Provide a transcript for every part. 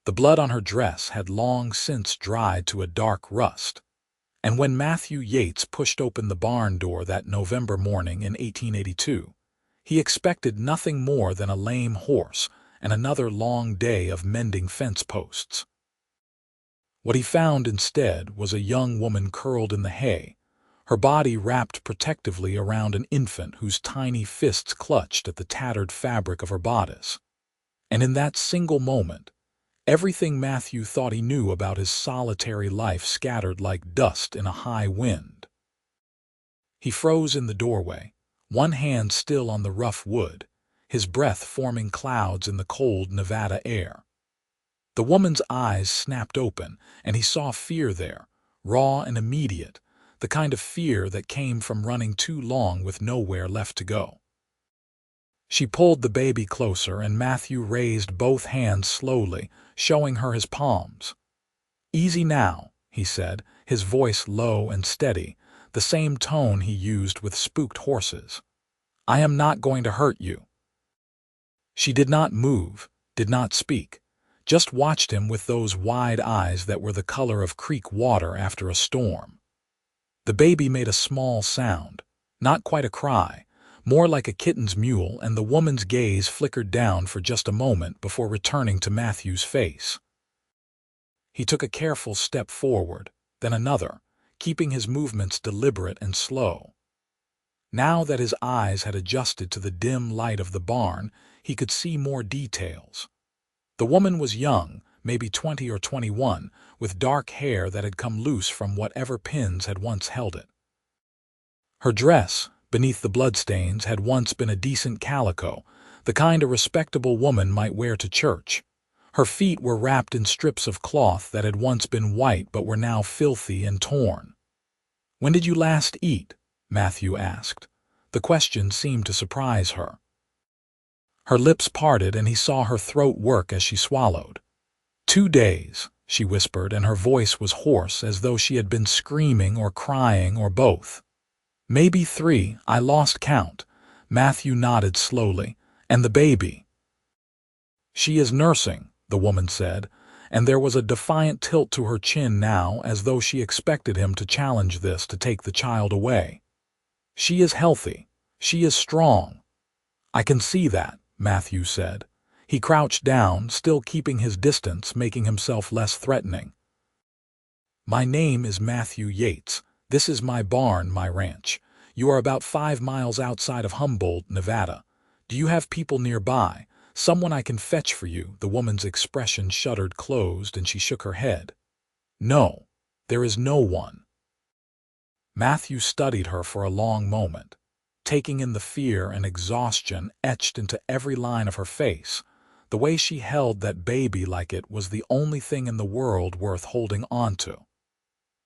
The blood on her dress had long since dried to a dark rust, and when Matthew Yates pushed open the barn door that November morning in 1882, he expected nothing more than a lame horse and another long day of mending fence posts. What he found instead was a young woman curled in the hay, her body wrapped protectively around an infant whose tiny fists clutched at the tattered fabric of her bodice. And in that single moment, everything Matthew thought he knew about his solitary life scattered like dust in a high wind. He froze in the doorway, one hand still on the rough wood, his breath forming clouds in the cold Nevada air. The woman's eyes snapped open, and he saw fear there, raw and immediate, the kind of fear that came from running too long with nowhere left to go. She pulled the baby closer, and Matthew raised both hands slowly, showing her his palms. "Easy now," he said, his voice low and steady, the same tone he used with spooked horses. "I am not going to hurt you." She did not move, did not speak, just watched him with those wide eyes that were the color of creek water after a storm. The baby made a small sound, not quite a cry, more like a kitten's mewl, and the woman's gaze flickered down for just a moment before returning to Matthew's face. He took a careful step forward, then another, keeping his movements deliberate and slow. Now that his eyes had adjusted to the dim light of the barn, he could see more details. The woman was young, maybe 20 or 21, with dark hair that had come loose from whatever pins had once held it. Her dress, beneath the bloodstains, had once been a decent calico, the kind a respectable woman might wear to church. Her feet were wrapped in strips of cloth that had once been white but were now filthy and torn. "When did you last eat?" Matthew asked. The question seemed to surprise her. Her lips parted, and he saw her throat work as she swallowed. "2 days," she whispered, and her voice was hoarse as though she had been screaming or crying or both. "Maybe 3, I lost count." Matthew nodded slowly. "And the baby?" "She is nursing," the woman said, and there was a defiant tilt to her chin now, as though she expected him to challenge this to take the child away. "She is healthy. She is strong." "I can see that," Matthew said. He crouched down, still keeping his distance, making himself less threatening. "My name is Matthew Yates. This is my barn, my ranch. You are about 5 miles outside of Humboldt, Nevada. Do you have people nearby? Someone I can fetch for you?" The woman's expression shuddered closed, and she shook her head. "No, there is no one." Matthew studied her for a long moment, taking in the fear and exhaustion etched into every line of her face. The way she held that baby like it was the only thing in the world worth holding on to.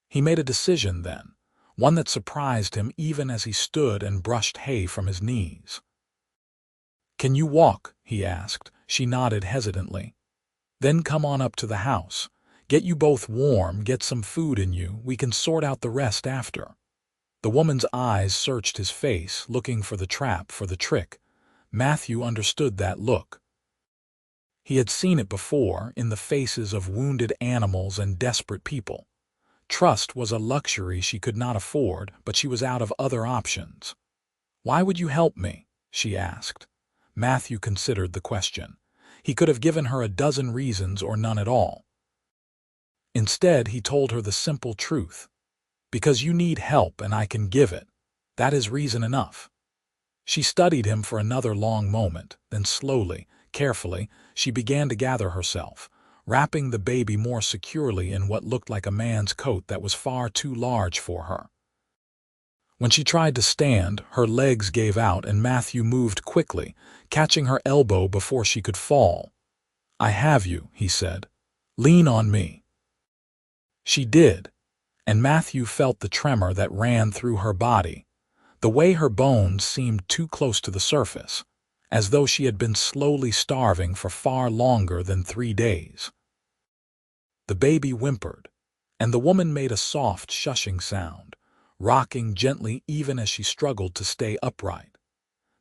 He made a decision then, one that surprised him even as he stood and brushed hay from his knees. "Can you walk?" he asked. She nodded hesitantly. "Then come on up to the house. Get you both warm, get some food in you. We can sort out the rest after." The woman's eyes searched his face, looking for the trap, for the trick. Matthew understood that look. He had seen it before, in the faces of wounded animals and desperate people. Trust was a luxury she could not afford, but she was out of other options. "Why would you help me?" she asked. Matthew considered the question. He could have given her a dozen reasons or none at all. Instead, he told her the simple truth. "Because you need help and I can give it. That is reason enough." She studied him for another long moment, then slowly, carefully, she began to gather herself, wrapping the baby more securely in what looked like a man's coat that was far too large for her. When she tried to stand, her legs gave out and Matthew moved quickly, catching her elbow before she could fall. "I have you," he said. "Lean on me." She did, and Matthew felt the tremor that ran through her body. The way her bones seemed too close to the surface, as though she had been slowly starving for far longer than 3 days. The baby whimpered, and the woman made a soft, shushing sound, rocking gently even as she struggled to stay upright.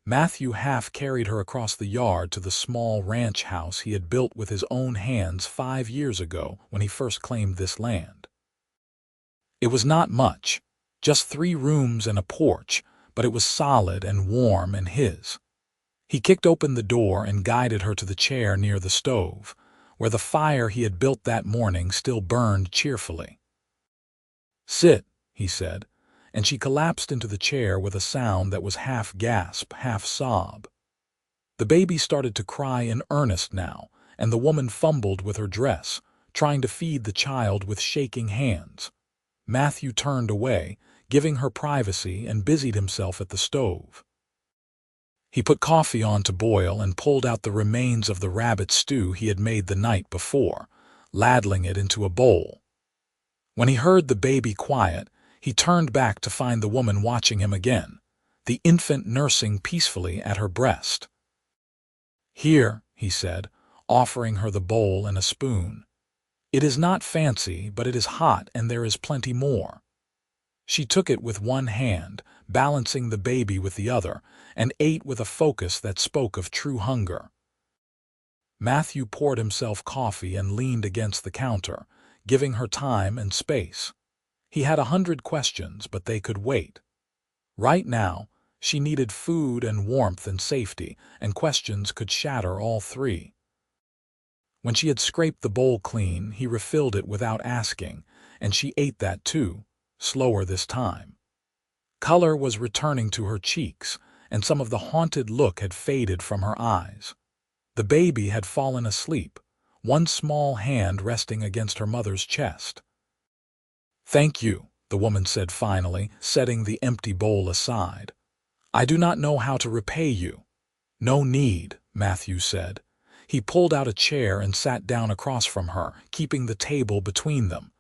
Matthew half carried her across the yard to the small ranch house he had built with his own hands 5 years ago when he first claimed this land. It was not much, just 3 rooms and a porch, but it was solid and warm and his. He kicked open the door and guided her to the chair near the stove, where the fire he had built that morning still burned cheerfully. "Sit," he said, and she collapsed into the chair with a sound that was half gasp, half sob. The baby started to cry in earnest now, and the woman fumbled with her dress, trying to feed the child with shaking hands. Matthew turned away, giving her privacy, and busied himself at the stove. He put coffee on to boil and pulled out the remains of the rabbit stew he had made the night before, ladling it into a bowl. When he heard the baby quiet, he turned back to find the woman watching him again, the infant nursing peacefully at her breast. "Here," he said, offering her the bowl and a spoon. "It is not fancy, but it is hot and there is plenty more." She took it with one hand, balancing the baby with the other, and ate with a focus that spoke of true hunger. Matthew poured himself coffee and leaned against the counter, giving her time and space. He had 100 questions, but they could wait. Right now, she needed food and warmth and safety, and questions could shatter all 3. When she had scraped the bowl clean, he refilled it without asking, and she ate that too, slower this time. Color was returning to her cheeks, and some of the haunted look had faded from her eyes. The baby had fallen asleep, one small hand resting against her mother's chest. "Thank you," the woman said finally, setting the empty bowl aside. "I do not know how to repay you." "No need," Matthew said. He pulled out a chair and sat down across from her, keeping the table between them.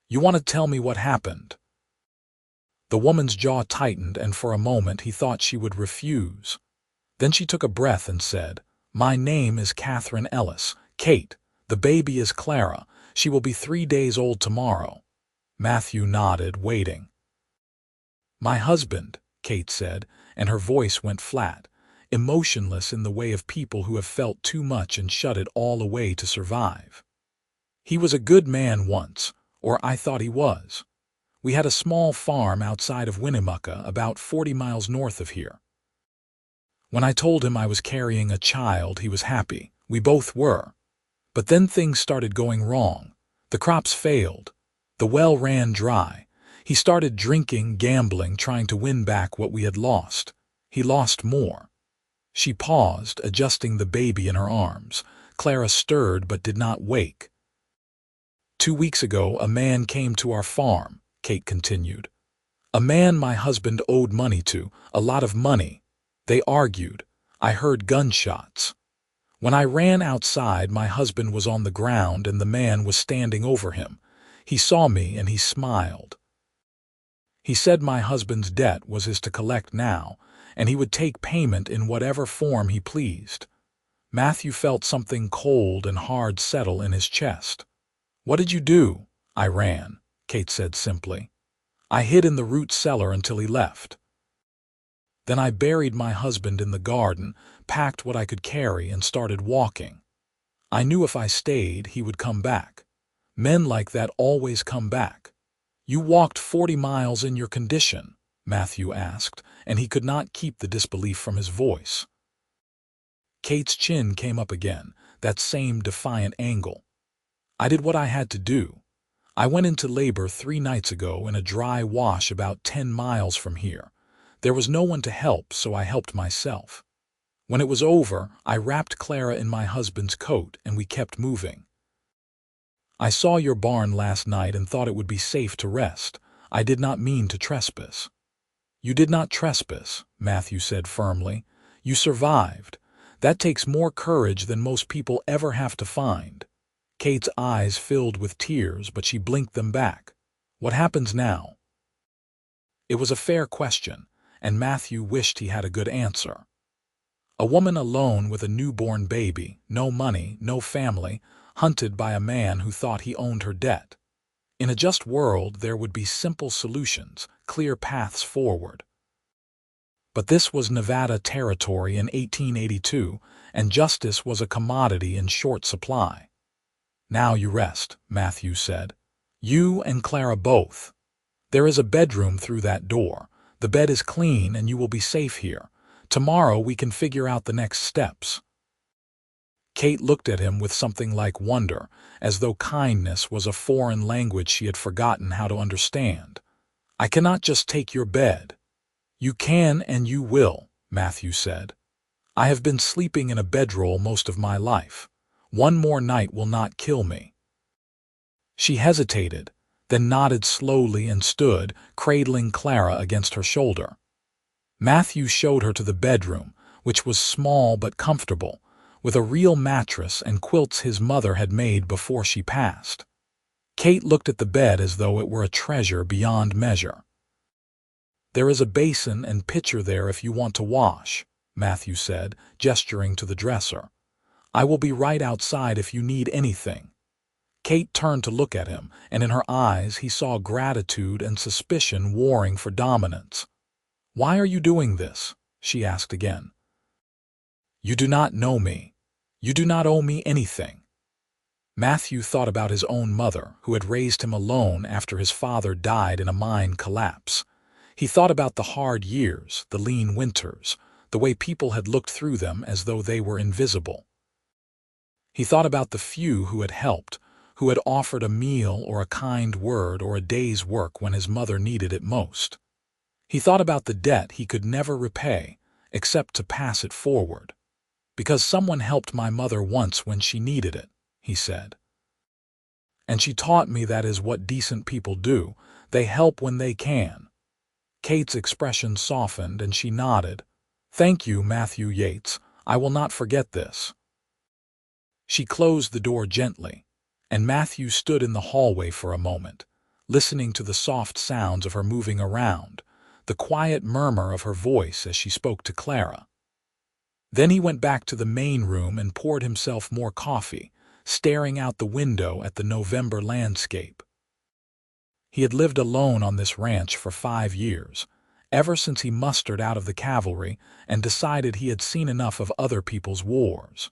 "You want to tell me what happened?" The woman's jaw tightened, and for a moment he thought she would refuse. Then she took a breath and said, "My name is Catherine Ellis. Kate, the baby is Clara. She will be 3 days old tomorrow." Matthew nodded, waiting. "My husband," Kate said, and her voice went flat, emotionless in the way of people who have felt too much and shut it all away to survive. "He was a good man once, or I thought he was. We had a small farm outside of Winnemucca, about 40 miles north of here. When I told him I was carrying a child, he was happy. We both were. But then things started going wrong. The crops failed. The well ran dry. He started drinking, gambling, trying to win back what we had lost. He lost more." She paused, adjusting the baby in her arms. Clara stirred but did not wake. "2 weeks ago, a man came to our farm," Kate continued. "A man my husband owed money to, a lot of money. They argued. I heard gunshots. When I ran outside, my husband was on the ground and the man was standing over him. He saw me and he smiled. He said my husband's debt was his to collect now, and he would take payment in whatever form he pleased." Matthew felt something cold and hard settle in his chest. "What did you do?" "I ran," Kate said simply. "I hid in the root cellar until he left. Then I buried my husband in the garden, packed what I could carry, and started walking. I knew if I stayed, he would come back. Men like that always come back." "You walked 40 miles in your condition?" Matthew asked, and he could not keep the disbelief from his voice. Kate's chin came up again, that same defiant angle. "I did what I had to do. I went into labor 3 nights ago in a dry wash about 10 miles from here. There was no one to help, so I helped myself. When it was over, I wrapped Clara in my husband's coat, and we kept moving. I saw your barn last night and thought it would be safe to rest. I did not mean to trespass." "You did not trespass," Matthew said firmly. "You survived. That takes more courage than most people ever have to find." Kate's eyes filled with tears, but she blinked them back. "What happens now?" It was a fair question, and Matthew wished he had a good answer. A woman alone with a newborn baby, no money, no family, hunted by a man who thought he owned her debt. In a just world, there would be simple solutions, clear paths forward. But this was Nevada territory in 1882, and justice was a commodity in short supply. "Now you rest," Matthew said. "You and Clara both. There is a bedroom through that door. The bed is clean and you will be safe here. Tomorrow we can figure out the next steps." Kate looked at him with something like wonder, as though kindness was a foreign language she had forgotten how to understand. "I cannot just take your bed." "You can and you will," Matthew said. "I have been sleeping in a bedroll most of my life. One more night will not kill me." She hesitated, then nodded slowly and stood, cradling Clara against her shoulder. Matthew showed her to the bedroom, which was small but comfortable, with a real mattress and quilts his mother had made before she passed. Kate looked at the bed as though it were a treasure beyond measure. "There is a basin and pitcher there if you want to wash," Matthew said, gesturing to the dresser. "I will be right outside if you need anything." Kate turned to look at him, and in her eyes he saw gratitude and suspicion warring for dominance. "Why are you doing this?" she asked again. "You do not know me. You do not owe me anything." Matthew thought about his own mother, who had raised him alone after his father died in a mine collapse. He thought about the hard years, the lean winters, the way people had looked through them as though they were invisible. He thought about the few who had helped, who had offered a meal or a kind word or a day's work when his mother needed it most. He thought about the debt he could never repay, except to pass it forward. "Because someone helped my mother once when she needed it," he said. "And she taught me that is what decent people do. They help when they can." Kate's expression softened and she nodded. "Thank you, Matthew Yates. I will not forget this." She closed the door gently, and Matthew stood in the hallway for a moment, listening to the soft sounds of her moving around, the quiet murmur of her voice as she spoke to Clara. Then he went back to the main room and poured himself more coffee, staring out the window at the November landscape. He had lived alone on this ranch for 5 years, ever since he mustered out of the cavalry and decided he had seen enough of other people's wars.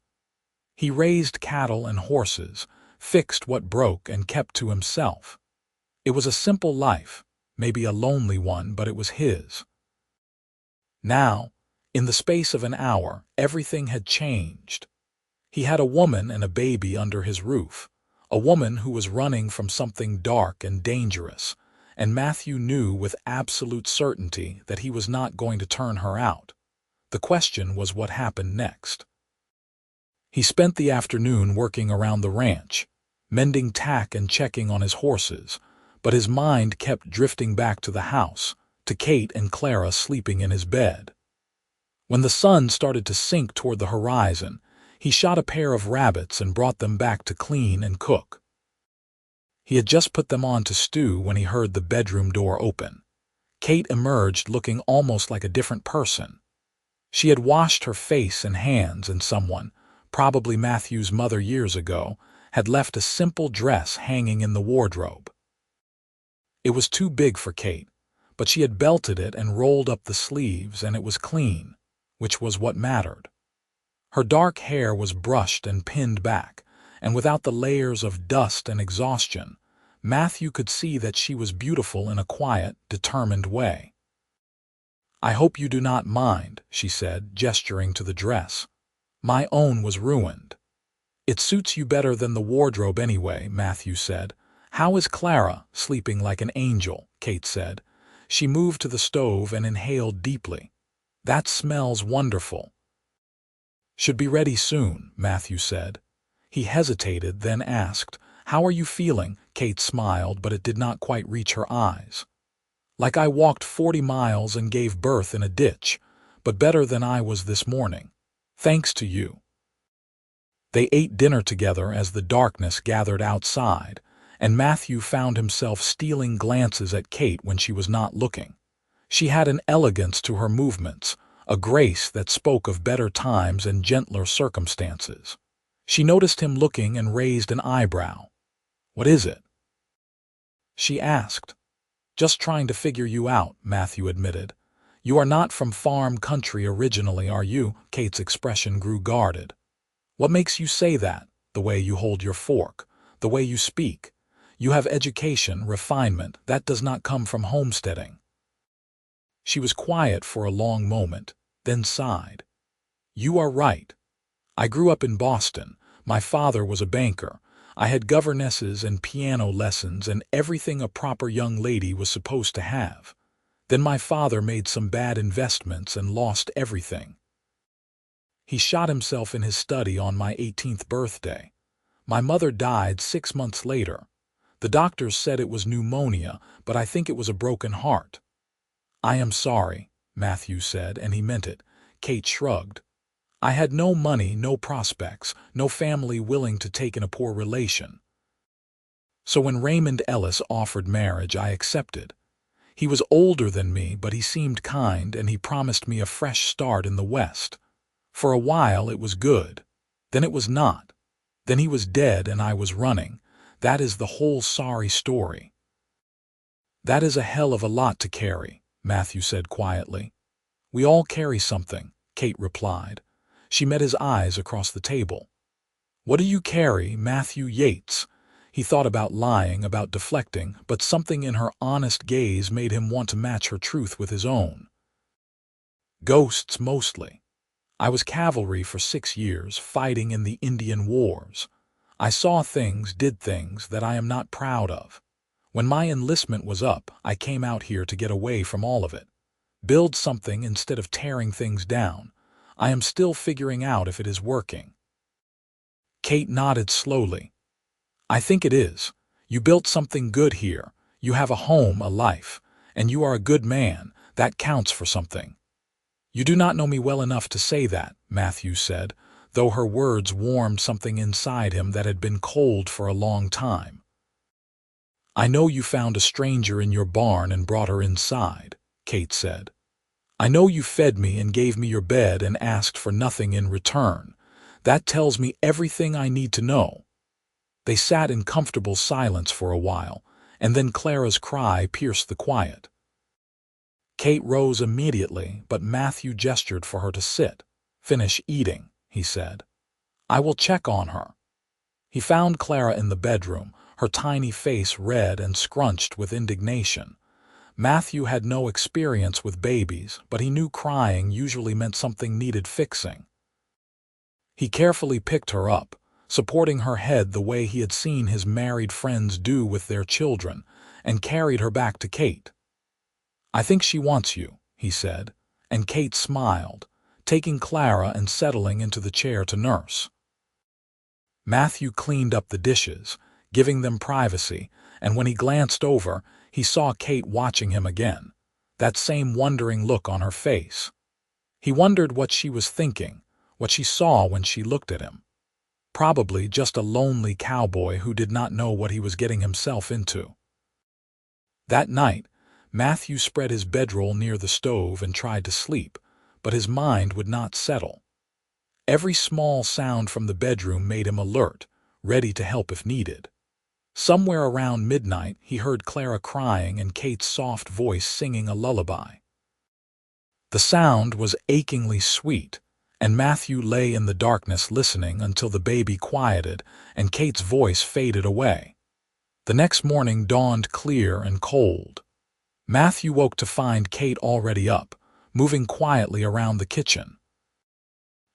He raised cattle and horses, fixed what broke and kept to himself. It was a simple life, maybe a lonely one, but it was his. Now, in the space of an hour, everything had changed. He had a woman and a baby under his roof, a woman who was running from something dark and dangerous, and Matthew knew with absolute certainty that he was not going to turn her out. The question was what happened next. He spent the afternoon working around the ranch, mending tack and checking on his horses, but his mind kept drifting back to the house, to Kate and Clara sleeping in his bed. When the sun started to sink toward the horizon, he shot a pair of rabbits and brought them back to clean and cook. He had just put them on to stew when he heard the bedroom door open. Kate emerged looking almost like a different person. She had washed her face and hands, and someone, probably Matthew's mother years ago, had left a simple dress hanging in the wardrobe. It was too big for Kate, but she had belted it and rolled up the sleeves, and it was clean, which was what mattered. Her dark hair was brushed and pinned back, and without the layers of dust and exhaustion, Matthew could see that she was beautiful in a quiet, determined way. "I hope you do not mind," she said, gesturing to the dress. "My own was ruined." "It suits you better than the wardrobe anyway," Matthew said. "How is Clara?" "Sleeping like an angel," Kate said. She moved to the stove and inhaled deeply. "That smells wonderful." "Should be ready soon," Matthew said. He hesitated, then asked, "How are you feeling?" Kate smiled, but it did not quite reach her eyes. "Like I walked 40 miles and gave birth in a ditch, but better than I was this morning. Thanks to you." They ate dinner together as the darkness gathered outside, and Matthew found himself stealing glances at Kate when she was not looking. She had an elegance to her movements, a grace that spoke of better times and gentler circumstances. She noticed him looking and raised an eyebrow. "What is it?" she asked. "Just trying to figure you out," Matthew admitted. You are not from farm country originally, are you? Kate's expression grew guarded. What makes you say that? The way you hold your fork, the way you speak. You have education, refinement, that does not come from homesteading. She was quiet for a long moment, then sighed. You are right. I grew up in Boston. My father was a banker. I had governesses and piano lessons and everything a proper young lady was supposed to have. Then my father made some bad investments and lost everything. He shot himself in his study on my 18th birthday. My mother died 6 months later. The doctors said it was pneumonia, but I think it was a broken heart. I am sorry, Matthew said, and he meant it. Kate shrugged. I had no money, no prospects, no family willing to take in a poor relation. So when Raymond Ellis offered marriage, I accepted. He was older than me, but he seemed kind, and he promised me a fresh start in the West. For a while it was good. Then it was not. Then he was dead and I was running. That is the whole sorry story. That is a hell of a lot to carry, Matthew said quietly. We all carry something, Kate replied. She met his eyes across the table. What do you carry, Matthew Yates? He thought about lying, about deflecting, but something in her honest gaze made him want to match her truth with his own. Ghosts mostly. I was cavalry for 6 years, fighting in the Indian Wars. I saw things, did things that I am not proud of. When my enlistment was up, I came out here to get away from all of it. Build something instead of tearing things down. I am still figuring out if it is working. Kate nodded slowly. I think it is. You built something good here. You have a home, a life, and you are a good man. That counts for something. You do not know me well enough to say that, Matthew said, though her words warmed something inside him that had been cold for a long time. I know you found a stranger in your barn and brought her inside, Kate said. I know you fed me and gave me your bed and asked for nothing in return. That tells me everything I need to know. They sat in comfortable silence for a while, and then Clara's cry pierced the quiet. Kate rose immediately, but Matthew gestured for her to sit. Finish eating, he said. I will check on her. He found Clara in the bedroom, her tiny face red and scrunched with indignation. Matthew had no experience with babies, but he knew crying usually meant something needed fixing. He carefully picked her up, supporting her head the way he had seen his married friends do with their children, and carried her back to Kate. I think she wants you, he said, and Kate smiled, taking Clara and settling into the chair to nurse. Matthew cleaned up the dishes, giving them privacy, and when he glanced over, he saw Kate watching him again, that same wondering look on her face. He wondered what she was thinking, what she saw when she looked at him. Probably just a lonely cowboy who did not know what he was getting himself into. That night, Matthew spread his bedroll near the stove and tried to sleep, but his mind would not settle. Every small sound from the bedroom made him alert, ready to help if needed. Somewhere around midnight, he heard Clara crying and Kate's soft voice singing a lullaby. The sound was achingly sweet, and Matthew lay in the darkness listening until the baby quieted and Kate's voice faded away. The next morning dawned clear and cold. Matthew woke to find Kate already up, moving quietly around the kitchen.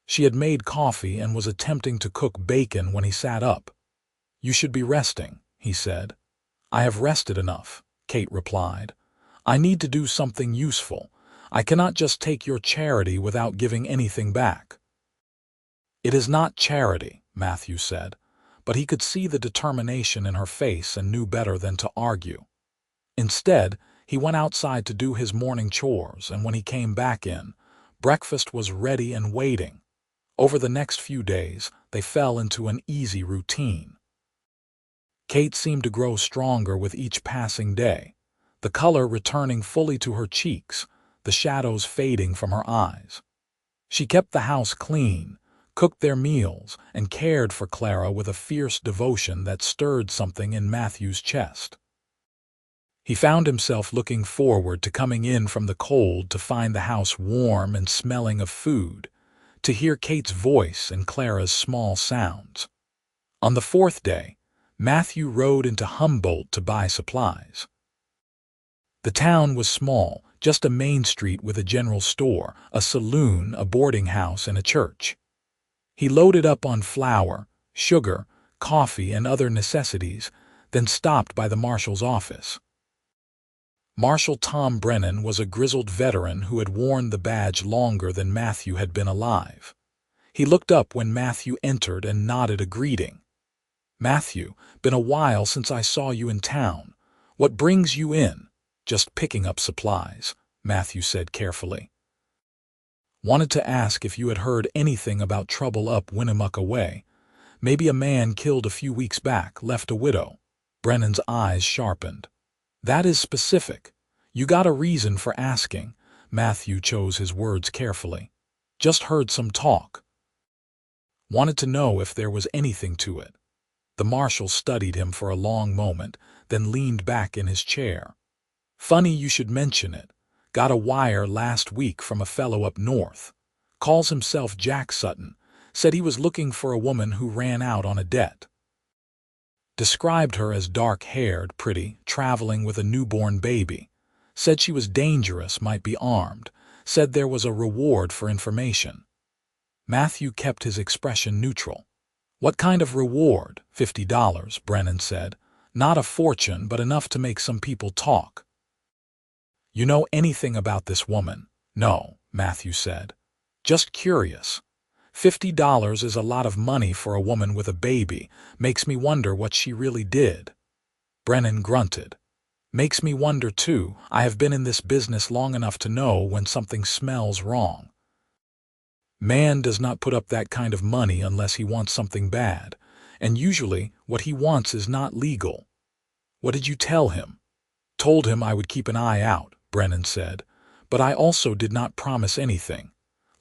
She had made coffee and was attempting to cook bacon when he sat up. You should be resting, he said. I have rested enough, Kate replied. I need to do something useful. I cannot just take your charity without giving anything back. It is not charity, Matthew said, but he could see the determination in her face and knew better than to argue. Instead, he went outside to do his morning chores, and when he came back in, breakfast was ready and waiting. Over the next few days, they fell into an easy routine. Kate seemed to grow stronger with each passing day, the color returning fully to her cheeks, the shadows fading from her eyes. She kept the house clean, cooked their meals, and cared for Clara with a fierce devotion that stirred something in Matthew's chest. He found himself looking forward to coming in from the cold to find the house warm and smelling of food, to hear Kate's voice and Clara's small sounds. On the fourth day, Matthew rode into Humboldt to buy supplies. The town was small, just a main street with a general store, a saloon, a boarding house, and a church. He loaded up on flour, sugar, coffee, and other necessities, then stopped by the marshal's office. Marshal Tom Brennan was a grizzled veteran who had worn the badge longer than Matthew had been alive. He looked up when Matthew entered and nodded a greeting. "Matthew, been a while since I saw you in town. What brings you in?" "Just picking up supplies," Matthew said carefully. "Wanted to ask if you had heard anything about trouble up Winnemucca way. Maybe a man killed a few weeks back, left a widow." Brennan's eyes sharpened. "That is specific. You got a reason for asking." Matthew chose his words carefully. "Just heard some talk. Wanted to know if there was anything to it." The marshal studied him for a long moment, then leaned back in his chair. "Funny you should mention it. Got a wire last week from a fellow up north. Calls himself Jack Sutton. Said he was looking for a woman who ran out on a debt. Described her as dark-haired, pretty, traveling with a newborn baby. Said she was dangerous, might be armed. Said there was a reward for information." Matthew kept his expression neutral. "What kind of reward?" $50, Brennan said. "Not a fortune, but enough to make some people talk." "You know anything about this woman?" "No," Matthew said. "Just curious. $50 is a lot of money for a woman with a baby. Makes me wonder what she really did." Brennan grunted. "Makes me wonder too. I have been in this business long enough to know when something smells wrong. Man does not put up that kind of money unless he wants something bad, and usually what he wants is not legal." "What did you tell him?" "Told him I would keep an eye out," Brennan said, "but I also did not promise anything.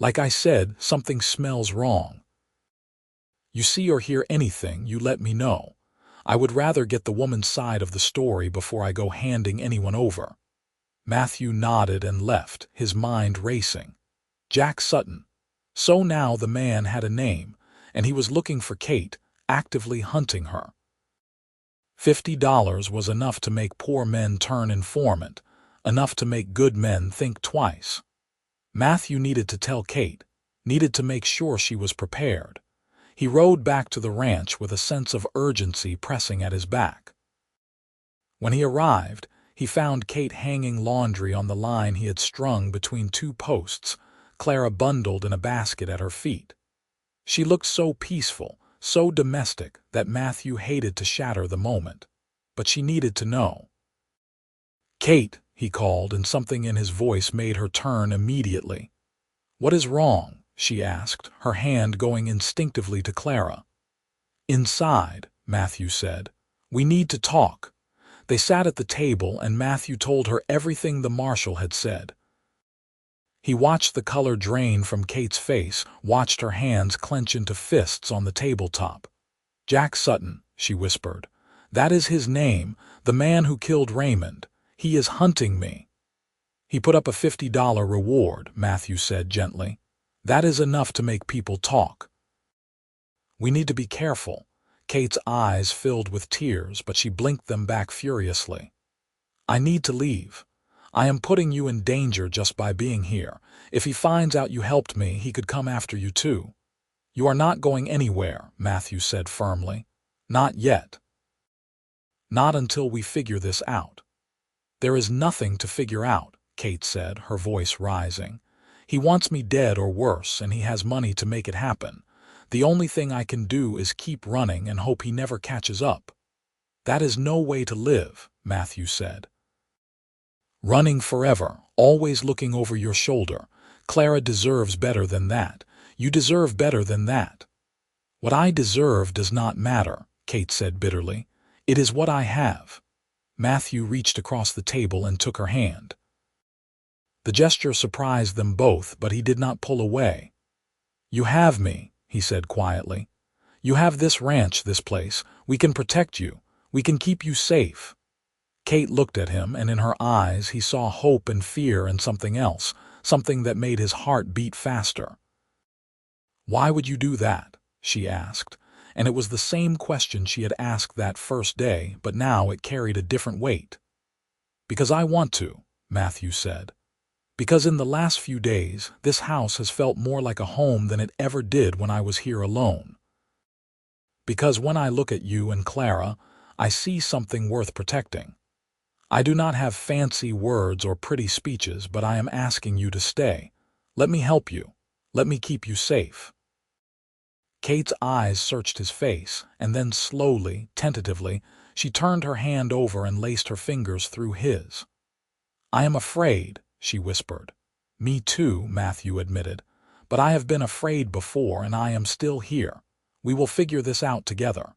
Like I said, something smells wrong. You see or hear anything, you let me know. I would rather get the woman's side of the story before I go handing anyone over." Matthew nodded and left, his mind racing. Jack Sutton. So now the man had a name, and he was looking for Kate, actively hunting her. $50 was enough to make poor men turn informant, enough to make good men think twice. Matthew needed to tell Kate, needed to make sure she was prepared. He rode back to the ranch with a sense of urgency pressing at his back. When he arrived, he found Kate hanging laundry on the line he had strung between two posts, Clara bundled in a basket at her feet. She looked so peaceful, so domestic, that Matthew hated to shatter the moment. But she needed to know. "Kate," he called, and something in his voice made her turn immediately. "What is wrong?" she asked, her hand going instinctively to Clara. "Inside," Matthew said. "We need to talk." They sat at the table, and Matthew told her everything the marshal had said. He watched the color drain from Kate's face, watched her hands clench into fists on the tabletop. "Jack Sutton," she whispered. "That is his name, the man who killed Raymond. He is hunting me." "He put up a $50 reward," Matthew said gently. "That is enough to make people talk." "We need to be careful." Kate's eyes filled with tears, but she blinked them back furiously. "I need to leave. I am putting you in danger just by being here. If he finds out you helped me, he could come after you too." "You are not going anywhere," Matthew said firmly. "Not yet. Not until we figure this out." "There is nothing to figure out," Kate said, her voice rising. "He wants me dead or worse, and he has money to make it happen. The only thing I can do is keep running and hope he never catches up." "That is no way to live," Matthew said. "Running forever, always looking over your shoulder. Clara deserves better than that. You deserve better than that." "What I deserve does not matter," Kate said bitterly. "It is what I have." Matthew reached across the table and took her hand. The gesture surprised them both, but he did not pull away. "You have me," he said quietly. "You have this ranch, this place. We can protect you. We can keep you safe." Kate looked at him, and in her eyes he saw hope and fear and something else, something that made his heart beat faster. "Why would you do that?" she asked, and it was the same question she had asked that first day, but now it carried a different weight. "Because I want to," Matthew said. "Because in the last few days, this house has felt more like a home than it ever did when I was here alone. Because when I look at you and Clara, I see something worth protecting. I do not have fancy words or pretty speeches, but I am asking you to stay. Let me help you. Let me keep you safe." Kate's eyes searched his face, and then slowly, tentatively, she turned her hand over and laced her fingers through his. "I am afraid," she whispered. "Me too," Matthew admitted. "But I have been afraid before, and I am still here. We will figure this out together."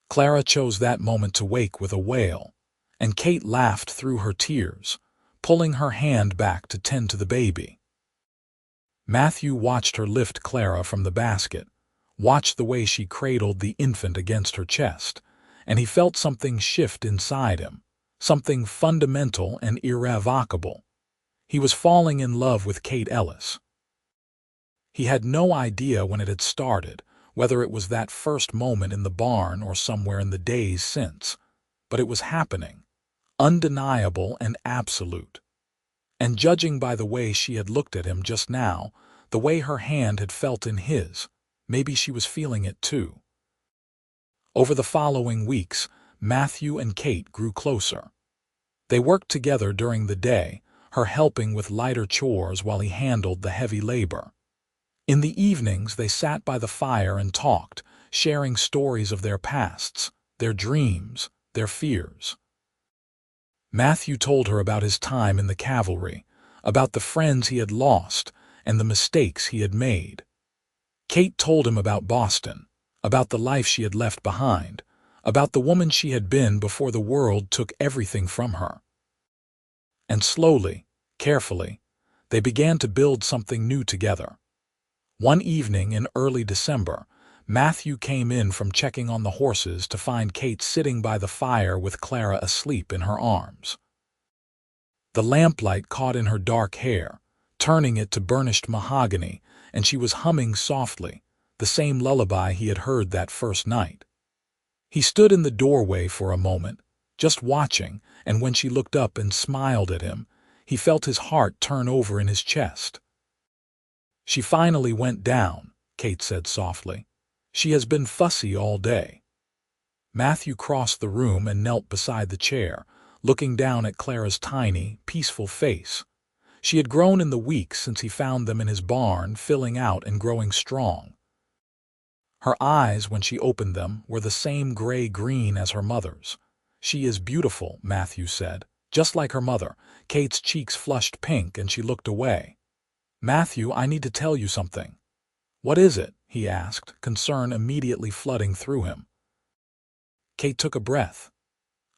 Clara chose that moment to wake with a wail, and Kate laughed through her tears, pulling her hand back to tend to the baby. Matthew watched her lift Clara from the basket, watched the way she cradled the infant against her chest, and he felt something shift inside him, something fundamental and irrevocable. He was falling in love with Kate Ellis. He had no idea when it had started, whether it was that first moment in the barn or somewhere in the days since, but it was happening, undeniable and absolute. And judging by the way she had looked at him just now, the way her hand had felt in his, maybe she was feeling it too. Over the following weeks, Matthew and Kate grew closer. They worked together during the day, her helping with lighter chores while he handled the heavy labor. In the evenings, they sat by the fire and talked, sharing stories of their pasts, their dreams, their fears. Matthew told her about his time in the cavalry, about the friends he had lost, and the mistakes he had made. Kate told him about Boston, about the life she had left behind, about the woman she had been before the world took everything from her. And slowly, carefully, they began to build something new together. One evening in early December, Matthew came in from checking on the horses to find Kate sitting by the fire with Clara asleep in her arms. The lamplight caught in her dark hair, turning it to burnished mahogany, and she was humming softly, the same lullaby he had heard that first night. He stood in the doorway for a moment, just watching, and when she looked up and smiled at him, he felt his heart turn over in his chest. "She finally went down," Kate said softly. "She has been fussy all day." Matthew crossed the room and knelt beside the chair, looking down at Clara's tiny, peaceful face. She had grown in the weeks since he found them in his barn, filling out and growing strong. Her eyes, when she opened them, were the same gray-green as her mother's. "She is beautiful," Matthew said, "just like her mother." Kate's cheeks flushed pink and she looked away. "Matthew, I need to tell you something." "What is it?" he asked, concern immediately flooding through him. Kate took a breath.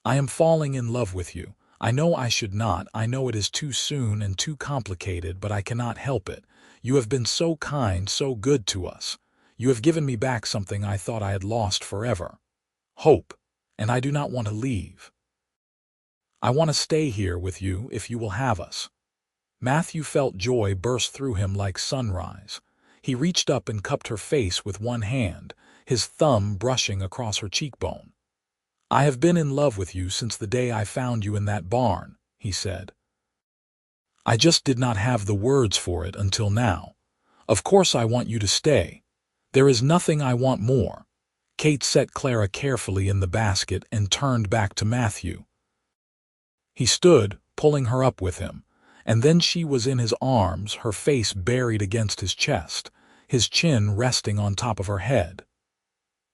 "I am falling in love with you. I know I should not. I know it is too soon and too complicated, but I cannot help it. You have been so kind, so good to us. You have given me back something I thought I had lost forever. Hope. And I do not want to leave. I want to stay here with you if you will have us." Matthew felt joy burst through him like sunrise. He reached up and cupped her face with one hand, his thumb brushing across her cheekbone. "I have been in love with you since the day I found you in that barn," he said. "I just did not have the words for it until now. Of course I want you to stay. There is nothing I want more." Kate set Clara carefully in the basket and turned back to Matthew. He stood, pulling her up with him, and then she was in his arms, her face buried against his chest, his chin resting on top of her head.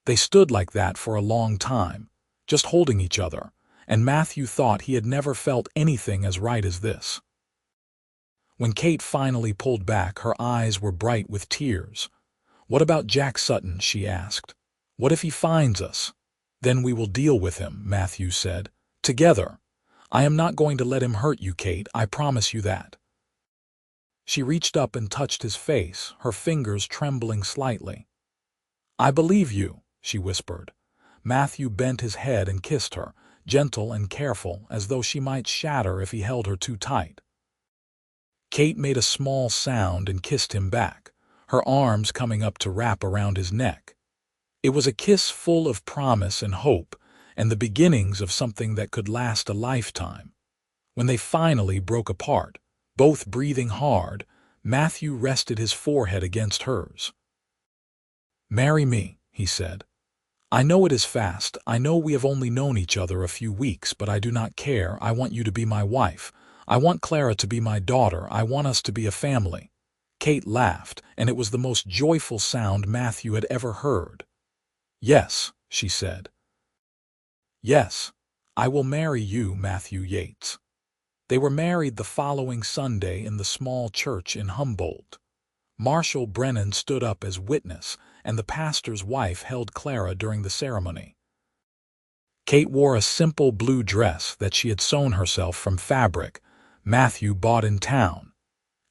They stood like that for a long time, just holding each other, and Matthew thought he had never felt anything as right as this. When Kate finally pulled back, her eyes were bright with tears. "What about Jack Sutton?" she asked. "What if he finds us?" "Then we will deal with him," Matthew said. "Together. I am not going to let him hurt you, Kate, I promise you that." She reached up and touched his face, her fingers trembling slightly. "I believe you," she whispered. Matthew bent his head and kissed her, gentle and careful, as though she might shatter if he held her too tight. Kate made a small sound and kissed him back, her arms coming up to wrap around his neck. It was a kiss full of promise and hope, and the beginnings of something that could last a lifetime. When they finally broke apart, both breathing hard, Matthew rested his forehead against hers. "Marry me," he said. "I know it is fast, I know we have only known each other a few weeks, but I do not care. I want you to be my wife. I want Clara to be my daughter. I want us to be a family." Kate laughed, and it was the most joyful sound Matthew had ever heard. "Yes," she said. "Yes, I will marry you, Matthew Yates." They were married the following Sunday in the small church in Humboldt. Marshal Brennan stood up as witness, and the pastor's wife held Clara during the ceremony. Kate wore a simple blue dress that she had sewn herself from fabric Matthew bought in town,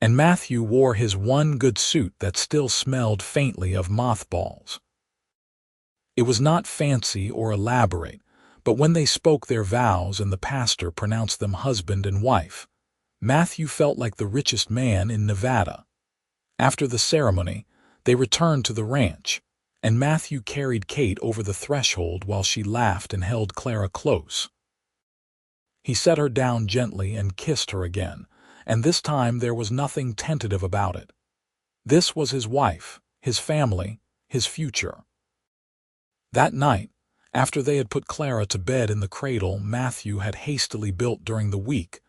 and Matthew wore his one good suit that still smelled faintly of mothballs. It was not fancy or elaborate, but when they spoke their vows and the pastor pronounced them husband and wife, Matthew felt like the richest man in Nevada. After the ceremony, they returned to the ranch, and Matthew carried Kate over the threshold while she laughed and held Clara close. He set her down gently and kissed her again, and this time there was nothing tentative about it. This was his wife, his family, his future. That night, after they had put Clara to bed in the cradle Matthew had hastily built during the week,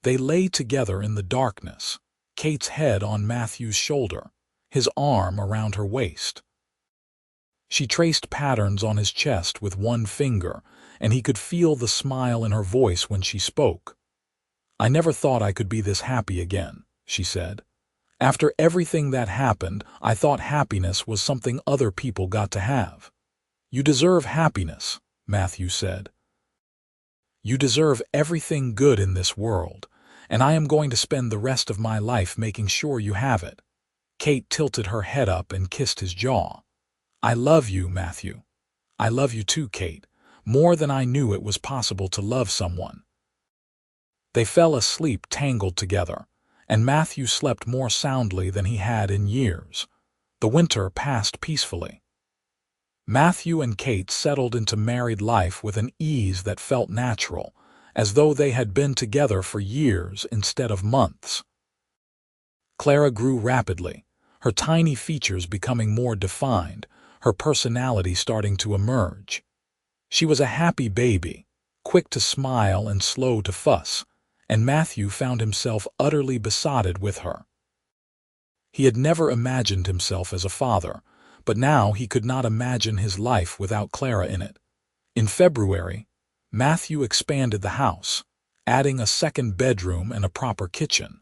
they lay together in the darkness, Kate's head on Matthew's shoulder, his arm around her waist. She traced patterns on his chest with one finger, and he could feel the smile in her voice when she spoke. "I never thought I could be this happy again," she said. "After everything that happened, I thought happiness was something other people got to have." "You deserve happiness," Matthew said. "You deserve everything good in this world, and I am going to spend the rest of my life making sure you have it." Kate tilted her head up and kissed his jaw. "I love you, Matthew. I love you too, Kate, more than I knew it was possible to love someone." They fell asleep tangled together, and Matthew slept more soundly than he had in years. The winter passed peacefully. Matthew and Kate settled into married life with an ease that felt natural, as though they had been together for years instead of months. Clara grew rapidly, her tiny features becoming more defined, her personality starting to emerge. She was a happy baby, quick to smile and slow to fuss, and Matthew found himself utterly besotted with her. He had never imagined himself as a father, but now he could not imagine his life without Clara in it. In February, Matthew expanded the house, adding a second bedroom and a proper kitchen.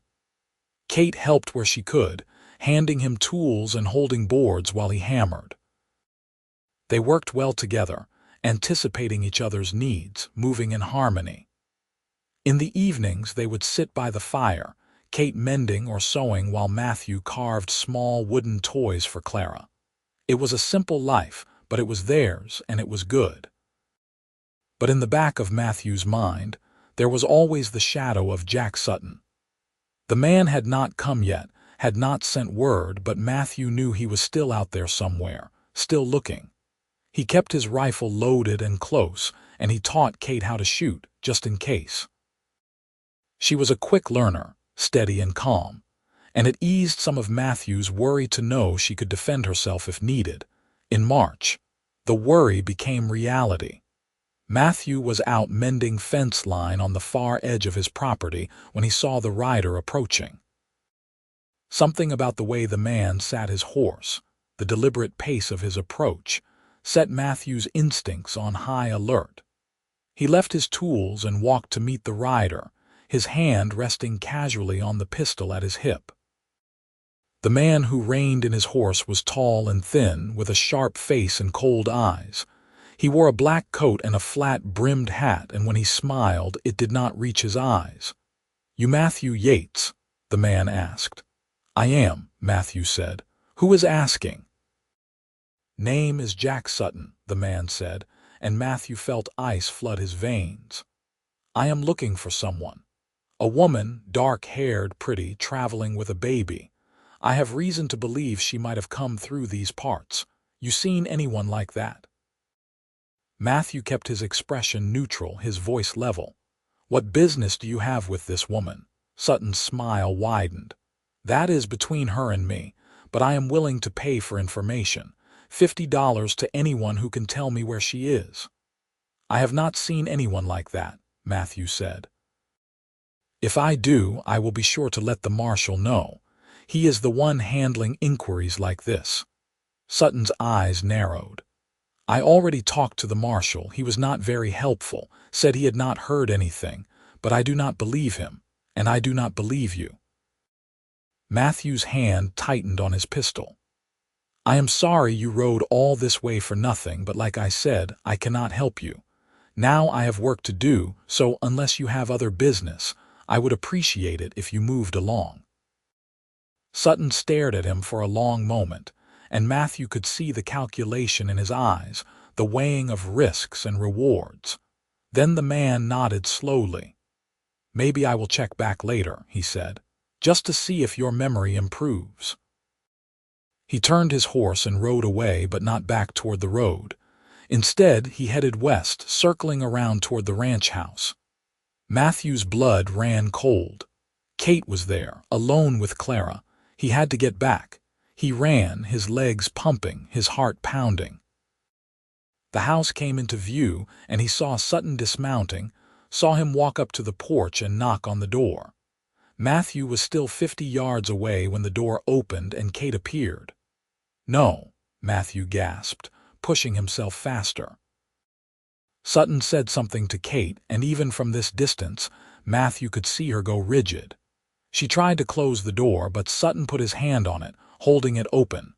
Kate helped where she could, handing him tools and holding boards while he hammered. They worked well together, anticipating each other's needs, moving in harmony. In the evenings they would sit by the fire, Kate mending or sewing while Matthew carved small wooden toys for Clara. It was a simple life, but it was theirs, and it was good. But in the back of Matthew's mind, there was always the shadow of Jack Sutton. The man had not come yet, had not sent word, but Matthew knew he was still out there somewhere, still looking. He kept his rifle loaded and close, and he taught Kate how to shoot, just in case. She was a quick learner, steady and calm, and it eased some of Matthew's worry to know she could defend herself if needed. In March, the worry became reality. Matthew was out mending fence line on the far edge of his property when he saw the rider approaching. Something about the way the man sat his horse, the deliberate pace of his approach, set Matthew's instincts on high alert. He left his tools and walked to meet the rider, his hand resting casually on the pistol at his hip. The man who reined in his horse was tall and thin, with a sharp face and cold eyes. He wore a black coat and a flat-brimmed hat, and when he smiled, it did not reach his eyes. "You Matthew Yates?" the man asked. "I am," Matthew said. "Who is asking?" "Name is Jack Sutton," the man said, and Matthew felt ice flood his veins. "I am looking for someone. A woman, dark-haired, pretty, traveling with a baby. I have reason to believe she might have come through these parts. You seen anyone like that?" Matthew kept his expression neutral, his voice level. "What business do you have with this woman?" Sutton's smile widened. "That is between her and me, but I am willing to pay for information. $50 to anyone who can tell me where she is." "I have not seen anyone like that," Matthew said. "If I do, I will be sure to let the marshal know. He is the one handling inquiries like this." Sutton's eyes narrowed. "I already talked to the marshal. He was not very helpful, said he had not heard anything, but I do not believe him, and I do not believe you." Matthew's hand tightened on his pistol. "I am sorry you rode all this way for nothing, but like I said, I cannot help you. Now I have work to do, so unless you have other business, I would appreciate it if you moved along." Sutton stared at him for a long moment, and Matthew could see the calculation in his eyes, the weighing of risks and rewards. Then the man nodded slowly. "Maybe I will check back later," he said, "just to see if your memory improves." He turned his horse and rode away, but not back toward the road. Instead, he headed west, circling around toward the ranch house. Matthew's blood ran cold. Kate was there, alone with Clara. He had to get back. He ran, his legs pumping, his heart pounding. The house came into view, and he saw Sutton dismounting, saw him walk up to the porch and knock on the door. Matthew was still 50 yards away when the door opened and Kate appeared. "No," Matthew gasped, pushing himself faster. Sutton said something to Kate, and even from this distance, Matthew could see her go rigid. She tried to close the door, but Sutton put his hand on it, holding it open.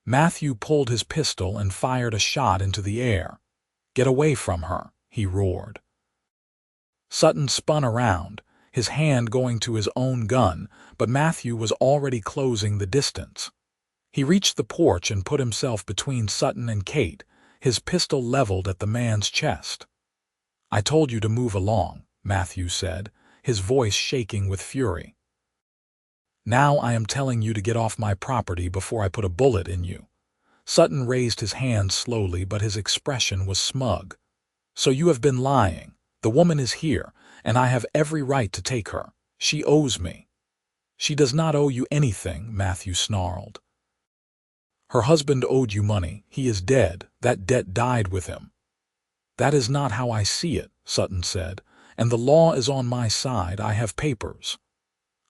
Matthew pulled his pistol and fired a shot into the air. "Get away from her," he roared. Sutton spun around, his hand going to his own gun, but Matthew was already closing the distance. He reached the porch and put himself between Sutton and Kate, his pistol leveled at the man's chest. "I told you to move along," Matthew said, his voice shaking with fury. "Now I am telling you to get off my property before I put a bullet in you." Sutton raised his hand slowly, but his expression was smug. "So you have been lying. The woman is here, and I have every right to take her. She owes me." "She does not owe you anything," Matthew snarled. "Her husband owed you money. He is dead. That debt died with him." "That is not how I see it," Sutton said, "and the law is on my side. I have papers."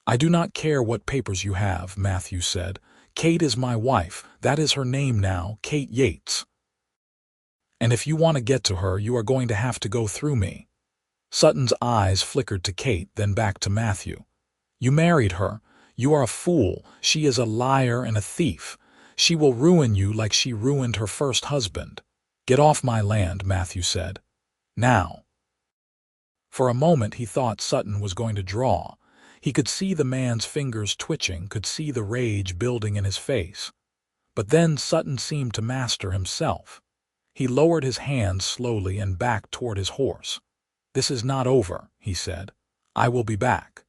"I do not care what papers you have," Matthew said. "Kate is my wife. That is her name now, Kate Yates. And if you want to get to her, you are going to have to go through me." Sutton's eyes flickered to Kate, then back to Matthew. "You married her. You are a fool. She is a liar and a thief. She will ruin you like she ruined her first husband." "Get off my land," Matthew said. "Now." For a moment he thought Sutton was going to draw. He could see the man's fingers twitching, could see the rage building in his face. But then Sutton seemed to master himself. He lowered his hands slowly and backed toward his horse. "This is not over," he said. "I will be back.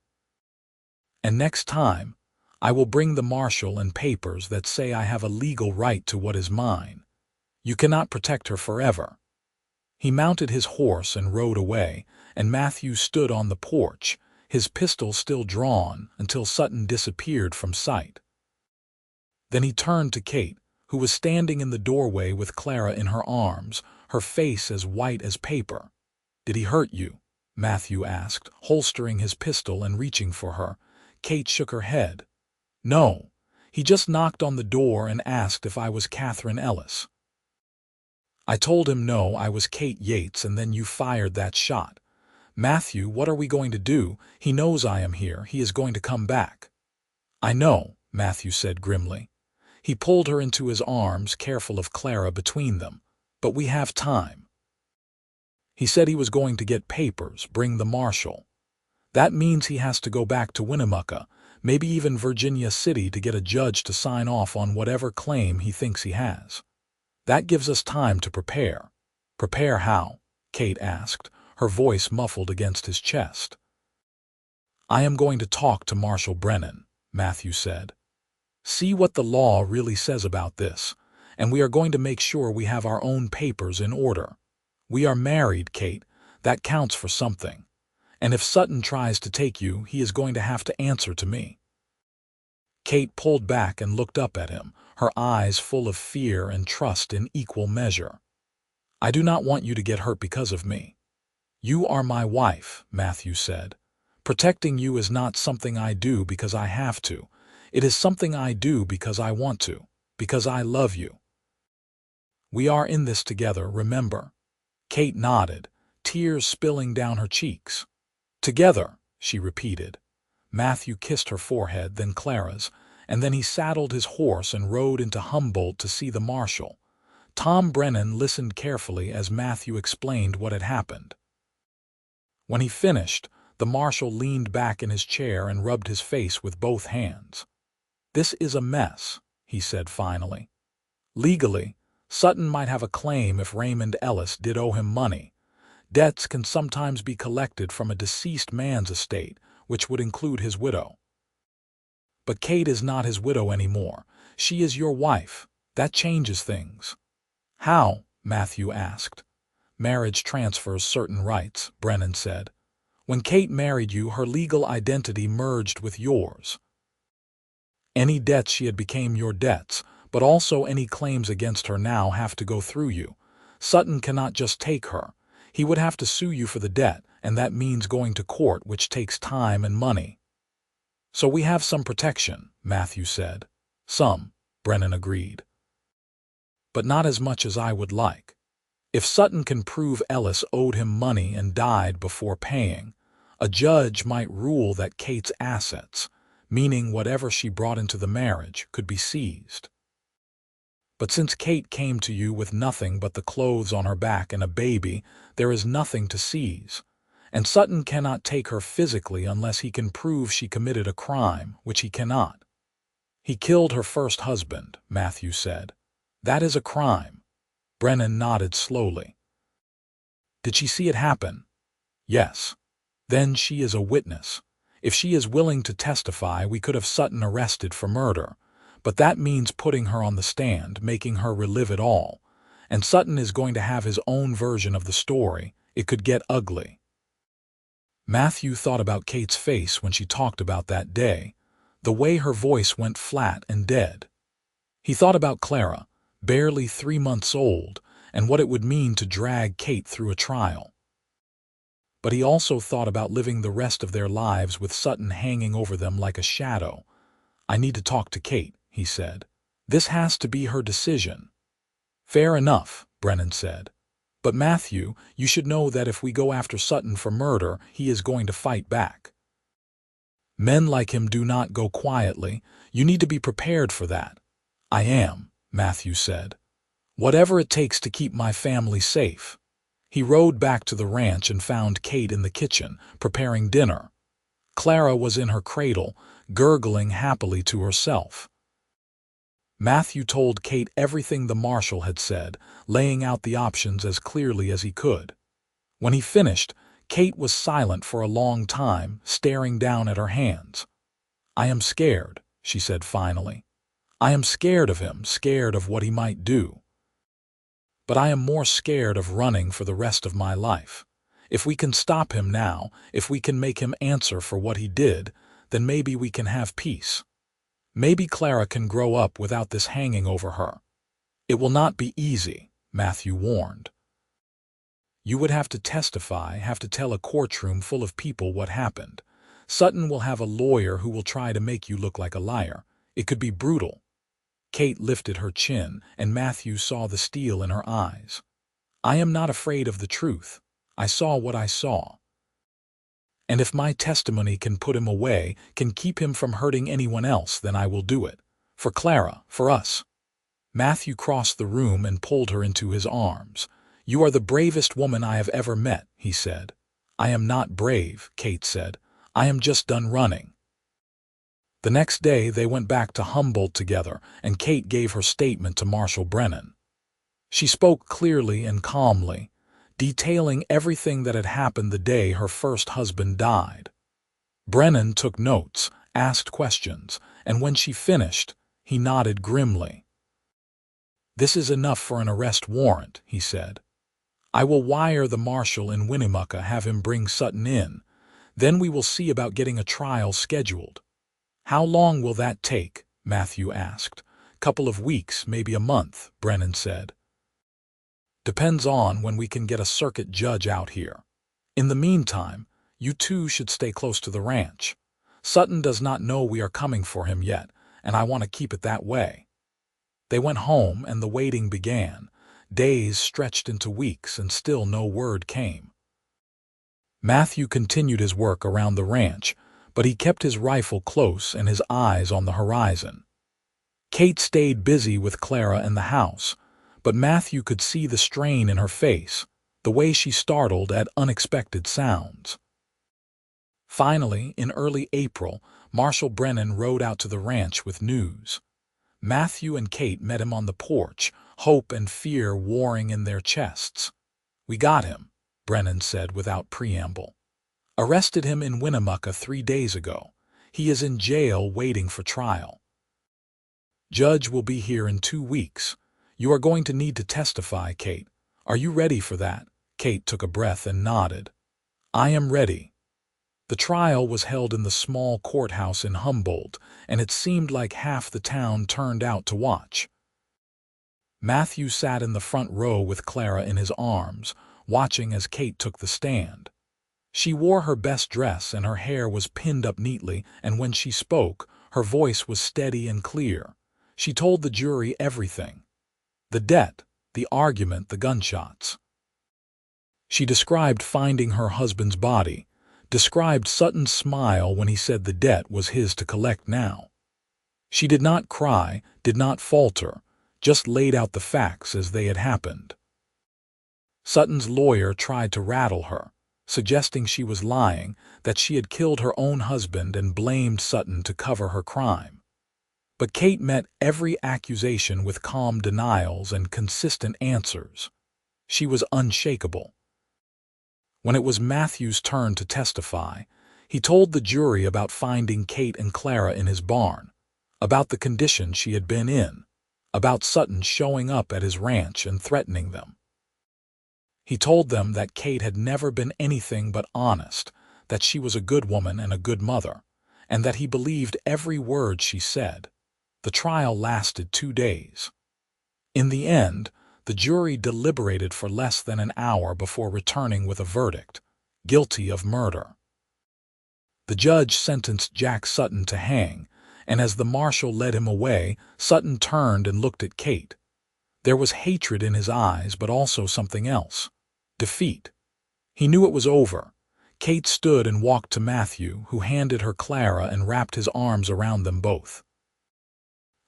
And next time, I will bring the marshal and papers that say I have a legal right to what is mine. You cannot protect her forever." He mounted his horse and rode away, and Matthew stood on the porch, his pistol still drawn, until Sutton disappeared from sight. Then he turned to Kate, who was standing in the doorway with Clara in her arms, her face as white as paper. "Did he hurt you?" Matthew asked, holstering his pistol and reaching for her. Kate shook her head. "No, he just knocked on the door and asked if I was Catherine Ellis. I told him no, I was Kate Yates, and then you fired that shot. Matthew, what are we going to do? He knows I am here. He is going to come back." "I know," Matthew said grimly. He pulled her into his arms, careful of Clara between them. "But we have time." He said he was going to get papers, bring the marshal. That means he has to go back to Winnemucca, maybe even Virginia City, to get a judge to sign off on whatever claim he thinks he has. That gives us time to prepare. Prepare how? Kate asked, her voice muffled against his chest. I am going to talk to Marshal Brennan, Matthew said. See what the law really says about this, and we are going to make sure we have our own papers in order. We are married, Kate. That counts for something. And if Sutton tries to take you, he is going to have to answer to me. Kate pulled back and looked up at him, her eyes full of fear and trust in equal measure. I do not want you to get hurt because of me. You are my wife, Matthew said. Protecting you is not something I do because I have to. It is something I do because I want to, because I love you. We are in this together, remember? Kate nodded, tears spilling down her cheeks. Together, she repeated. Matthew kissed her forehead, then Clara's, and then he saddled his horse and rode into Humboldt to see the marshal. Tom Brennan listened carefully as Matthew explained what had happened. When he finished, the marshal leaned back in his chair and rubbed his face with both hands. This is a mess, he said finally. Legally, Sutton might have a claim if Raymond Ellis did owe him money. Debts can sometimes be collected from a deceased man's estate, which would include his widow. But Kate is not his widow anymore. She is your wife. That changes things. How? Matthew asked. Marriage transfers certain rights, Brennan said. When Kate married you, her legal identity merged with yours. Any debts she had became your debts, but also any claims against her now have to go through you. Sutton cannot just take her. He would have to sue you for the debt, and that means going to court, which takes time and money. So we have some protection, Matthew said. Some, Brennan agreed. But not as much as I would like. If Sutton can prove Ellis owed him money and died before paying, a judge might rule that Kate's assets, meaning whatever she brought into the marriage, could be seized. But since Kate came to you with nothing but the clothes on her back and a baby, there is nothing to seize. And Sutton cannot take her physically unless he can prove she committed a crime, which he cannot. He killed her first husband, Matthew said. That is a crime. Brennan nodded slowly. Did she see it happen? Yes. Then she is a witness. If she is willing to testify, we could have Sutton arrested for murder. But that means putting her on the stand, making her relive it all. And Sutton is going to have his own version of the story. It could get ugly. Matthew thought about Kate's face when she talked about that day, the way her voice went flat and dead. He thought about Clara, barely 3 months old, and what it would mean to drag Kate through a trial. But he also thought about living the rest of their lives with Sutton hanging over them like a shadow. I need to talk to Kate, he said. This has to be her decision. Fair enough, Brennan said. But Matthew, you should know that if we go after Sutton for murder, he is going to fight back. Men like him do not go quietly. You need to be prepared for that. I am, Matthew said. Whatever it takes to keep my family safe. He rode back to the ranch and found Kate in the kitchen, preparing dinner. Clara was in her cradle, gurgling happily to herself. Matthew told Kate everything the marshal had said, laying out the options as clearly as he could. When he finished, Kate was silent for a long time, staring down at her hands. I am scared, she said finally. I am scared of him, scared of what he might do. But I am more scared of running for the rest of my life. If we can stop him now, if we can make him answer for what he did, then maybe we can have peace. Maybe Clara can grow up without this hanging over her. It will not be easy, Matthew warned. You would have to testify, have to tell a courtroom full of people what happened. Sutton will have a lawyer who will try to make you look like a liar. It could be brutal. Kate lifted her chin, and Matthew saw the steel in her eyes. I am not afraid of the truth. I saw what I saw. And if my testimony can put him away, can keep him from hurting anyone else, then I will do it. For Clara, for us. Matthew crossed the room and pulled her into his arms. You are the bravest woman I have ever met, he said. I am not brave, Kate said. I am just done running. The next day they went back to Humboldt together, and Kate gave her statement to Marshal Brennan. She spoke clearly and calmly, detailing everything that had happened the day her first husband died. Brennan took notes, asked questions, and when she finished, he nodded grimly. "This is enough for an arrest warrant," he said. "I will wire the marshal in Winnemucca, have him bring Sutton in. Then we will see about getting a trial scheduled." "How long will that take?" Matthew asked. "Couple of weeks, maybe a month," Brennan said. "Depends on when we can get a circuit judge out here. In the meantime, you two should stay close to the ranch. Sutton does not know we are coming for him yet, and I want to keep it that way." They went home, and the waiting began. Days stretched into weeks, and still no word came. Matthew continued his work around the ranch, but he kept his rifle close and his eyes on the horizon. Kate stayed busy with Clara in the house, but Matthew could see the strain in her face, the way she startled at unexpected sounds. Finally, in early April, Marshal Brennan rode out to the ranch with news. Matthew and Kate met him on the porch, hope and fear warring in their chests. "We got him," Brennan said without preamble. "Arrested him in Winnemucca 3 days ago. He is in jail waiting for trial. Judge will be here in 2 weeks. You are going to need to testify, Kate. Are you ready for that?" Kate took a breath and nodded. "I am ready." The trial was held in the small courthouse in Humboldt, and it seemed like half the town turned out to watch. Matthew sat in the front row with Clara in his arms, watching as Kate took the stand. She wore her best dress and her hair was pinned up neatly, and when she spoke, her voice was steady and clear. She told the jury everything. The debt, the argument, the gunshots. She described finding her husband's body, described Sutton's smile when he said the debt was his to collect now. She did not cry, did not falter, just laid out the facts as they had happened. Sutton's lawyer tried to rattle her, suggesting she was lying, that she had killed her own husband and blamed Sutton to cover her crime. But Kate met every accusation with calm denials and consistent answers. She was unshakable. When it was Matthew's turn to testify, he told the jury about finding Kate and Clara in his barn, about the condition she had been in, about Sutton showing up at his ranch and threatening them. He told them that Kate had never been anything but honest, that she was a good woman and a good mother, and that he believed every word she said. The trial lasted 2 days. In the end, the jury deliberated for less than an hour before returning with a verdict: guilty of murder. The judge sentenced Jack Sutton to hang, and as the marshal led him away, Sutton turned and looked at Kate. There was hatred in his eyes, but also something else: defeat. He knew it was over. Kate stood and walked to Matthew, who handed her Clara and wrapped his arms around them both.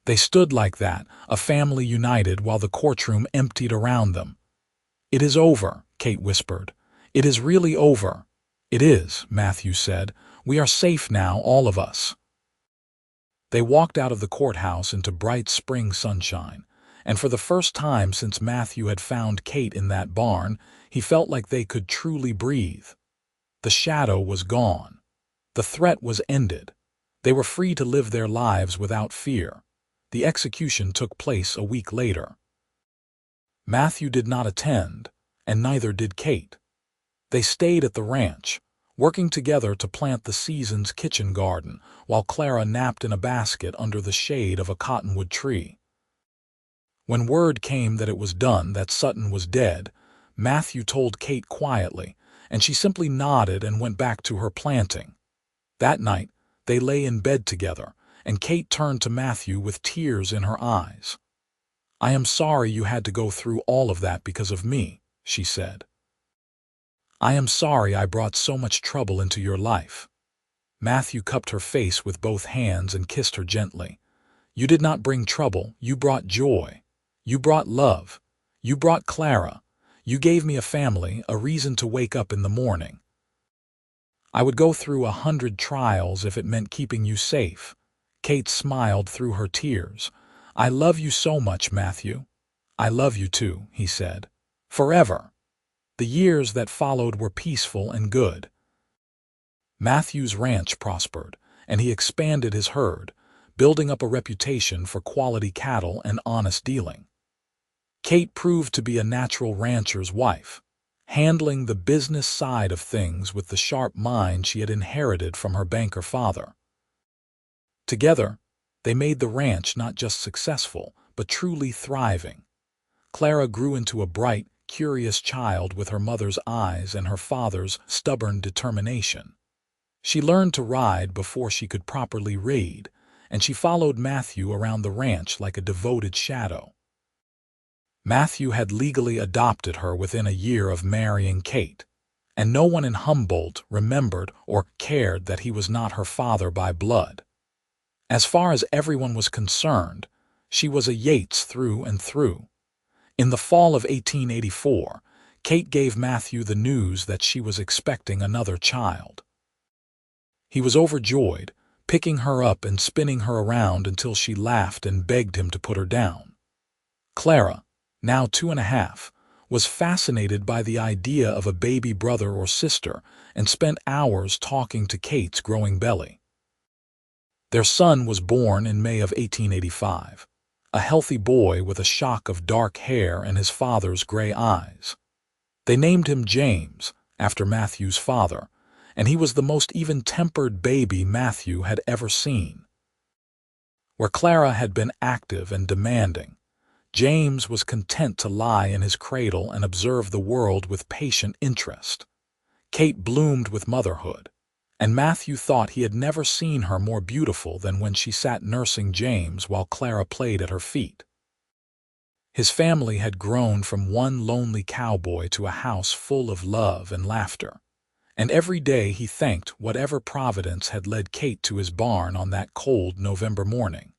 They stood like that, a family united, while the courtroom emptied around them. "It is over," Kate whispered. "It is really over." "It is," Matthew said. "We are safe now, all of us." They walked out of the courthouse into bright spring sunshine, and for the first time since Matthew had found Kate in that barn, he felt like they could truly breathe. The shadow was gone. The threat was ended. They were free to live their lives without fear. The execution took place a week later. Matthew did not attend, and neither did Kate. They stayed at the ranch, working together to plant the season's kitchen garden, while Clara napped in a basket under the shade of a cottonwood tree. When word came that it was done, that Sutton was dead, Matthew told Kate quietly, and she simply nodded and went back to her planting. That night, they lay in bed together, and Kate turned to Matthew with tears in her eyes. "I am sorry you had to go through all of that because of me," she said. "I am sorry I brought so much trouble into your life." Matthew cupped her face with both hands and kissed her gently. "You did not bring trouble, you brought joy. You brought love. You brought Clara. You gave me a family, a reason to wake up in the morning. I would go through 100 trials if it meant keeping you safe." Kate smiled through her tears. "I love you so much, Matthew. "I love you too," he said. "Forever." The years that followed were peaceful and good. Matthew's ranch prospered, and he expanded his herd, building up a reputation for quality cattle and honest dealing. Kate proved to be a natural rancher's wife, handling the business side of things with the sharp mind she had inherited from her banker father. Together, they made the ranch not just successful, but truly thriving. Clara grew into a bright, curious child with her mother's eyes and her father's stubborn determination. She learned to ride before she could properly read, and she followed Matthew around the ranch like a devoted shadow. Matthew had legally adopted her within a year of marrying Kate, and no one in Humboldt remembered or cared that he was not her father by blood. As far as everyone was concerned, she was a Yates through and through. In the fall of 1884, Kate gave Matthew the news that she was expecting another child. He was overjoyed, picking her up and spinning her around until she laughed and begged him to put her down. Clara, now 2.5, was fascinated by the idea of a baby brother or sister and spent hours talking to Kate's growing belly. Their son was born in May of 1885, a healthy boy with a shock of dark hair and his father's gray eyes. They named him James, after Matthew's father, and he was the most even-tempered baby Matthew had ever seen. Where Clara had been active and demanding, James was content to lie in his cradle and observe the world with patient interest. Kate bloomed with motherhood, and Matthew thought he had never seen her more beautiful than when she sat nursing James while Clara played at her feet. His family had grown from one lonely cowboy to a house full of love and laughter, and every day he thanked whatever providence had led Kate to his barn on that cold November morning.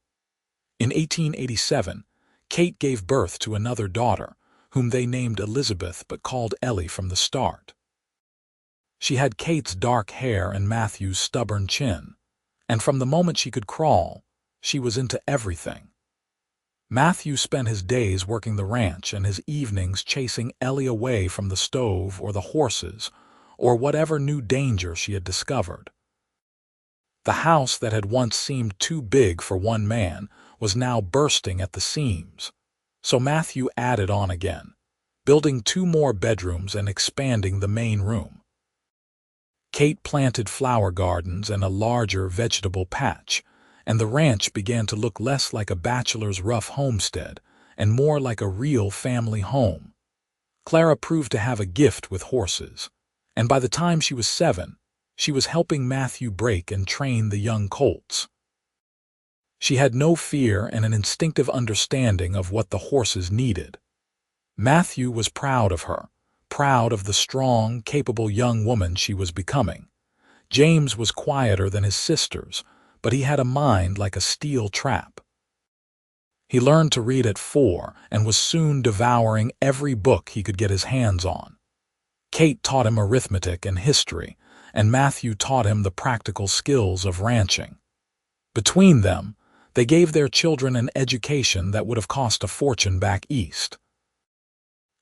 In 1887, Kate gave birth to another daughter, whom they named Elizabeth but called Ellie from the start. She had Kate's dark hair and Matthew's stubborn chin, and from the moment she could crawl, she was into everything. Matthew spent his days working the ranch and his evenings chasing Ellie away from the stove or the horses or whatever new danger she had discovered. The house that had once seemed too big for one man was now bursting at the seams, so Matthew added on again, building 2 more bedrooms and expanding the main room. Kate planted flower gardens and a larger vegetable patch, and the ranch began to look less like a bachelor's rough homestead and more like a real family home. Clara proved to have a gift with horses, and by the time she was 7, she was helping Matthew break and train the young colts. She had no fear and an instinctive understanding of what the horses needed. Matthew was proud of her, proud of the strong, capable young woman she was becoming. James was quieter than his sisters, but he had a mind like a steel trap. He learned to read at 4 and was soon devouring every book he could get his hands on. Kate taught him arithmetic and history, and Matthew taught him the practical skills of ranching. Between them, they gave their children an education that would have cost a fortune back east.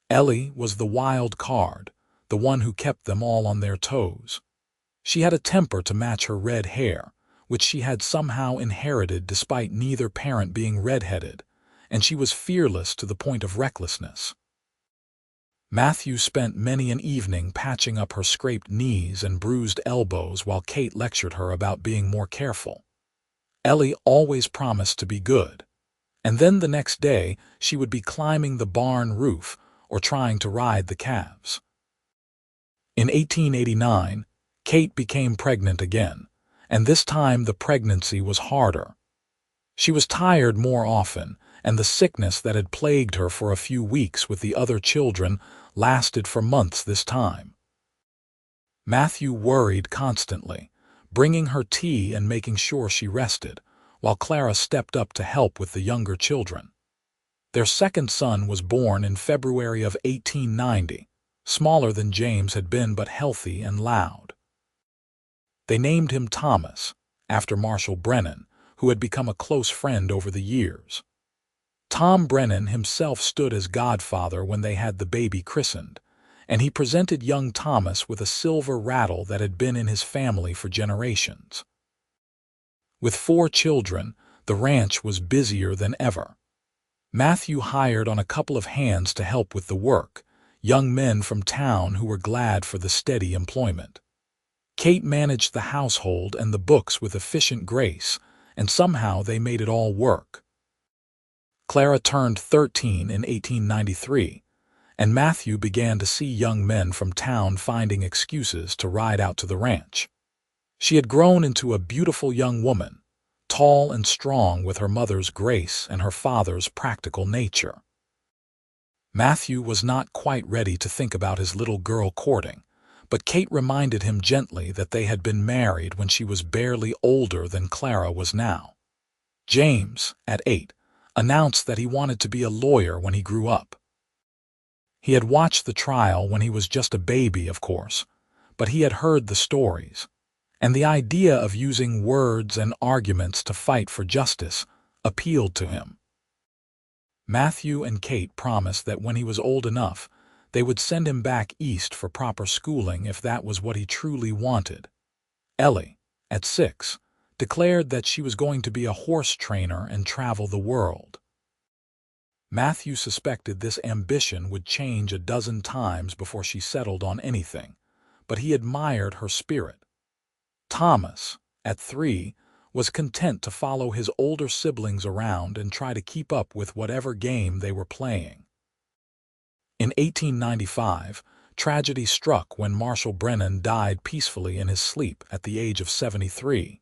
Ellie was the wild card, the one who kept them all on their toes. She had a temper to match her red hair, which she had somehow inherited despite neither parent being red-headed, and she was fearless to the point of recklessness. Matthew spent many an evening patching up her scraped knees and bruised elbows while Kate lectured her about being more careful. Ellie always promised to be good, and then the next day she would be climbing the barn roof or trying to ride the calves. In 1889, Kate became pregnant again, and this time the pregnancy was harder. She was tired more often, and the sickness that had plagued her for a few weeks with the other children lasted for months this time. Matthew worried constantly, bringing her tea and making sure she rested, while Clara stepped up to help with the younger children. Their second son was born in February of 1890, smaller than James had been but healthy and loud. They named him Thomas, after Marshall Brennan, who had become a close friend over the years. Tom Brennan himself stood as godfather when they had the baby christened, and he presented young Thomas with a silver rattle that had been in his family for generations. With 4 children, the ranch was busier than ever. Matthew hired on a couple of hands to help with the work, young men from town who were glad for the steady employment. Kate managed the household and the books with efficient grace, and somehow they made it all work. Clara turned 13 in 1893, and Matthew began to see young men from town finding excuses to ride out to the ranch. She had grown into a beautiful young woman, tall and strong with her mother's grace and her father's practical nature. Matthew was not quite ready to think about his little girl courting, but Kate reminded him gently that they had been married when she was barely older than Clara was now. James, at 8, announced that he wanted to be a lawyer when he grew up. He had watched the trial when he was just a baby, of course, but he had heard the stories, and the idea of using words and arguments to fight for justice appealed to him. Matthew and Kate promised that when he was old enough, they would send him back east for proper schooling if that was what he truly wanted. Ellie, at 6, declared that she was going to be a horse trainer and travel the world. Matthew suspected this ambition would change a dozen times before she settled on anything, but he admired her spirit. Thomas, at 3, was content to follow his older siblings around and try to keep up with whatever game they were playing. In 1895, tragedy struck when Marshall Brennan died peacefully in his sleep at the age of 73.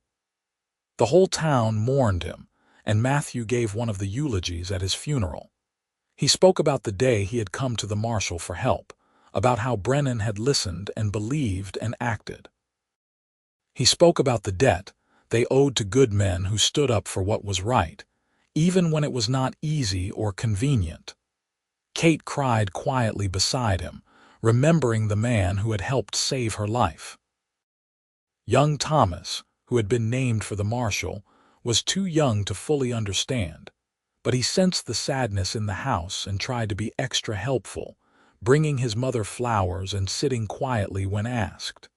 The whole town mourned him, and Matthew gave one of the eulogies at his funeral. He spoke about the day he had come to the marshal for help, about how Brennan had listened and believed and acted. He spoke about the debt they owed to good men who stood up for what was right, even when it was not easy or convenient. Kate cried quietly beside him, remembering the man who had helped save her life. Young Thomas, who had been named for the marshal, was too young to fully understand, but he sensed the sadness in the house and tried to be extra helpful, bringing his mother flowers and sitting quietly when asked.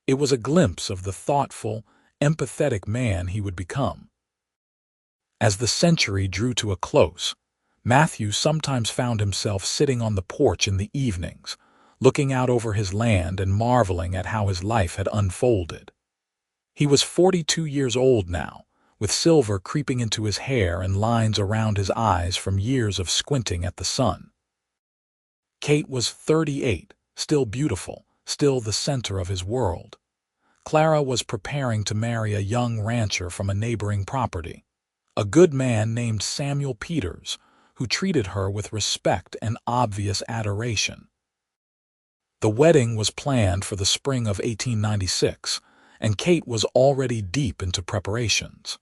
It was a glimpse of the thoughtful, empathetic man he would become. As the century drew to a close, Matthew sometimes found himself sitting on the porch in the evenings, looking out over his land and marveling at how his life had unfolded. He was 42 years old now, with silver creeping into his hair and lines around his eyes from years of squinting at the sun. Kate was 38, still beautiful, still the center of his world. Clara was preparing to marry a young rancher from a neighboring property, a good man named Samuel Peters, who treated her with respect and obvious adoration. The wedding was planned for the spring of 1896, and Kate was already deep into preparations.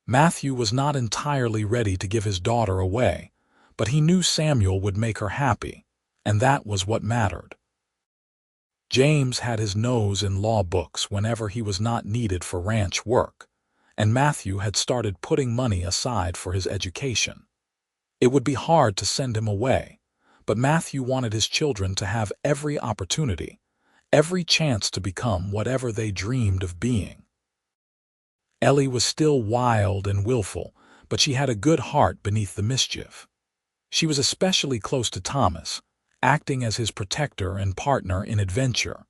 Matthew was not entirely ready to give his daughter away, but he knew Samuel would make her happy, and that was what mattered. James had his nose in law books whenever he was not needed for ranch work, and Matthew had started putting money aside for his education. It would be hard to send him away, but Matthew wanted his children to have every opportunity, every chance to become whatever they dreamed of being. Ellie was still wild and willful, but she had a good heart beneath the mischief. She was especially close to Thomas, acting as his protector and partner in adventure.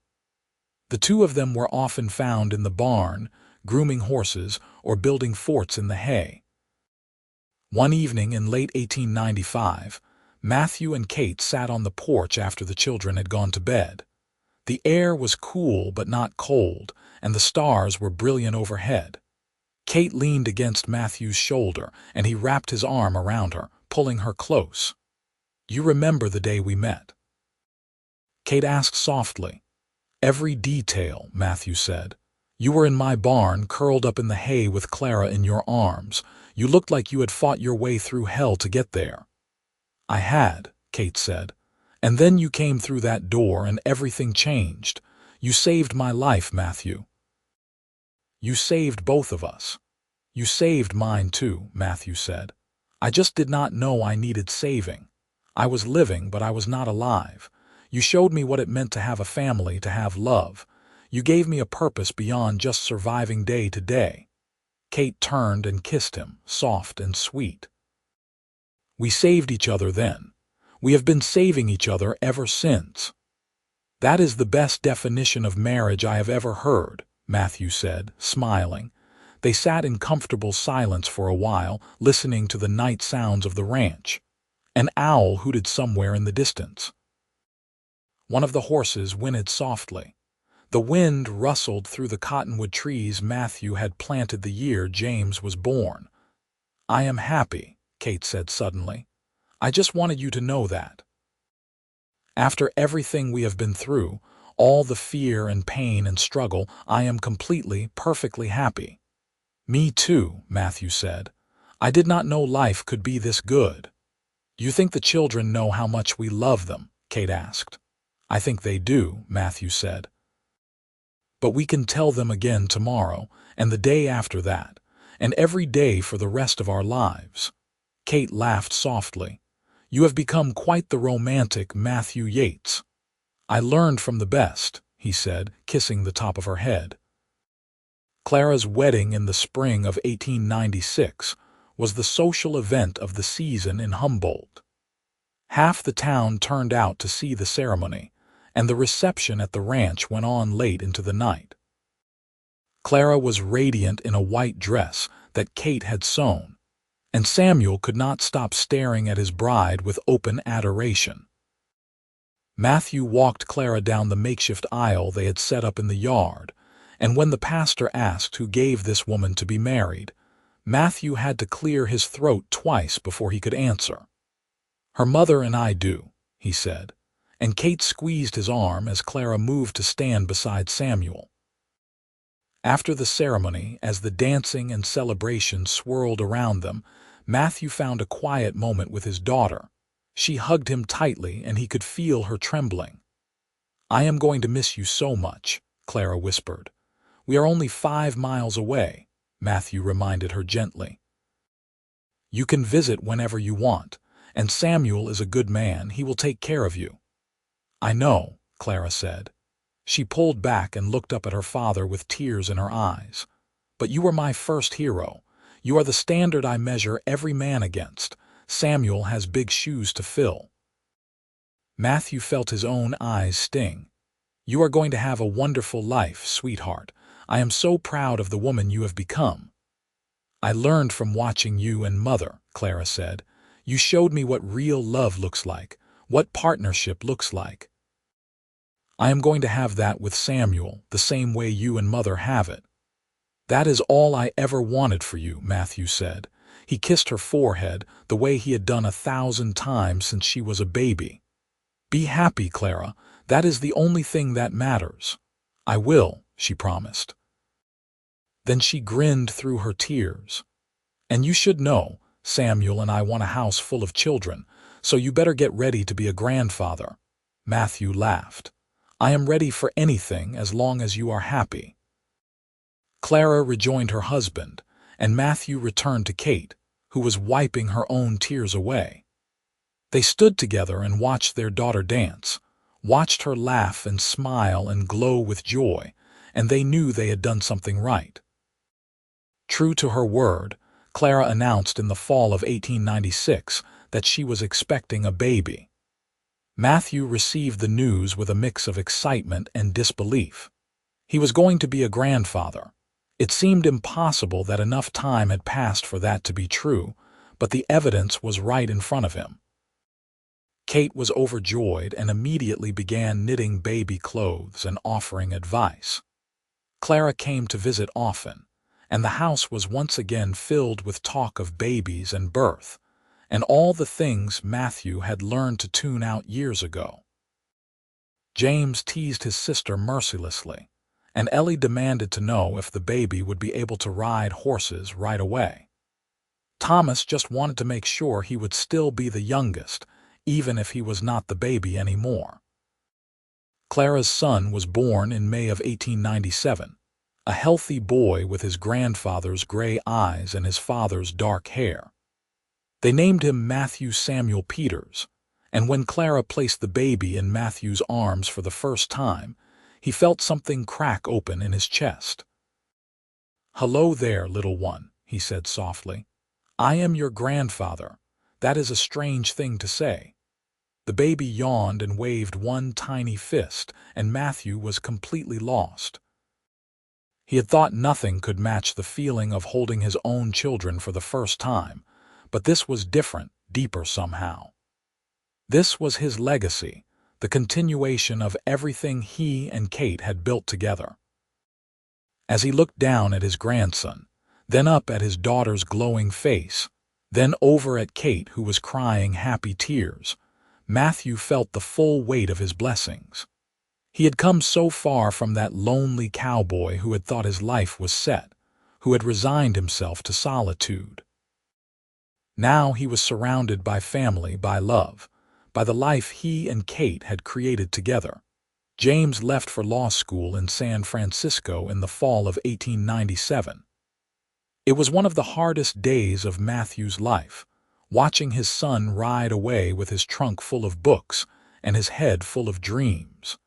The two of them were often found in the barn, grooming horses or building forts in the hay. One evening in late 1895, Matthew and Kate sat on the porch after the children had gone to bed. The air was cool but not cold, and the stars were brilliant overhead. Kate leaned against Matthew's shoulder, and he wrapped his arm around her, pulling her close. "You remember the day we met?" Kate asked softly. "Every detail," Matthew said. "You were in my barn, curled up in the hay with Clara in your arms. You looked like you had fought your way through hell to get there." "I had," Kate said. "And then you came through that door and everything changed. You saved my life, Matthew." "You saved both of us." "You saved mine too," Matthew said. I just did not know I needed saving. I was living, but I was not alive. You showed me what it meant to have a family, to have love. You gave me a purpose beyond just surviving day to day." Kate turned and kissed him, soft and sweet. "We saved each other then. We have been saving each other ever since." "That is the best definition of marriage I have ever heard," Matthew said, smiling. They sat in comfortable silence for a while, listening to the night sounds of the ranch. An owl hooted somewhere in the distance. One of the horses whinnied softly. The wind rustled through the cottonwood trees Matthew had planted the year James was born. "I am happy," Kate said suddenly. "I just wanted you to know that. After everything we have been through, all the fear and pain and struggle, I am completely, perfectly happy." "Me too," Matthew said. "I did not know life could be this good." "You think the children know how much we love them?" Kate asked. "I think they do," Matthew said. "But we can tell them again tomorrow, and the day after that, and every day for the rest of our lives." Kate laughed softly. "You have become quite the romantic Matthew Yates." "I learned from the best," he said, kissing the top of her head. Clara's wedding in the spring of 1896 was the social event of the season in Humboldt. Half the town turned out to see the ceremony, and the reception at the ranch went on late into the night. Clara was radiant in a white dress that Kate had sewn, and Samuel could not stop staring at his bride with open adoration. Matthew walked Clara down the makeshift aisle they had set up in the yard, and when the pastor asked who gave this woman to be married, Matthew had to clear his throat twice before he could answer. "Her mother and I do," he said, and Kate squeezed his arm as Clara moved to stand beside Samuel. After the ceremony, as the dancing and celebration swirled around them, Matthew found a quiet moment with his daughter. She hugged him tightly, and he could feel her trembling. "I am going to miss you so much," Clara whispered. "We are only 5 miles away," Matthew reminded her gently. "You can visit whenever you want, and Samuel is a good man. He will take care of you." "I know," Clara said. She pulled back and looked up at her father with tears in her eyes. "But you were my first hero. You are the standard I measure every man against. Samuel has big shoes to fill." Matthew felt his own eyes sting. "You are going to have a wonderful life, sweetheart. I am so proud of the woman you have become." "I learned from watching you and Mother," Clara said. "You showed me what real love looks like, what partnership looks like. I am going to have that with Samuel, the same way you and Mother have it." "That is all I ever wanted for you," Matthew said. He kissed her forehead, the way he had done 1,000 times since she was a baby. "Be happy, Clara. That is the only thing that matters." "I will," she promised. Then she grinned through her tears. "And you should know, Samuel and I want a house full of children, so you better get ready to be a grandfather." Matthew laughed. "I am ready for anything as long as you are happy." Clara rejoined her husband, and Matthew returned to Kate, who was wiping her own tears away. They stood together and watched their daughter dance, watched her laugh and smile and glow with joy, and they knew they had done something right. True to her word, Clara announced in the fall of 1896 that she was expecting a baby. Matthew received the news with a mix of excitement and disbelief. He was going to be a grandfather. It seemed impossible that enough time had passed for that to be true, but the evidence was right in front of him. Kate was overjoyed and immediately began knitting baby clothes and offering advice. Clara came to visit often, and the house was once again filled with talk of babies and birth, and all the things Matthew had learned to tune out years ago. James teased his sister mercilessly, and Ellie demanded to know if the baby would be able to ride horses right away. Thomas just wanted to make sure he would still be the youngest, even if he was not the baby anymore. Clara's son was born in May of 1897, a healthy boy with his grandfather's gray eyes and his father's dark hair. They named him Matthew Samuel Peters, and when Clara placed the baby in Matthew's arms for the first time, he felt something crack open in his chest. "Hello there, little one," he said softly. "I am your grandfather. That is a strange thing to say." The baby yawned and waved one tiny fist, and Matthew was completely lost. He had thought nothing could match the feeling of holding his own children for the first time, but this was different, deeper somehow. This was his legacy, the continuation of everything he and Kate had built together. As he looked down at his grandson, then up at his daughter's glowing face, then over at Kate who was crying happy tears, Matthew felt the full weight of his blessings. He had come so far from that lonely cowboy who had thought his life was set, who had resigned himself to solitude. Now he was surrounded by family, by love, by the life he and Kate had created together. James left for law school in San Francisco in the fall of 1897. It was one of the hardest days of Matthew's life, watching his son ride away with his trunk full of books and his head full of dreams.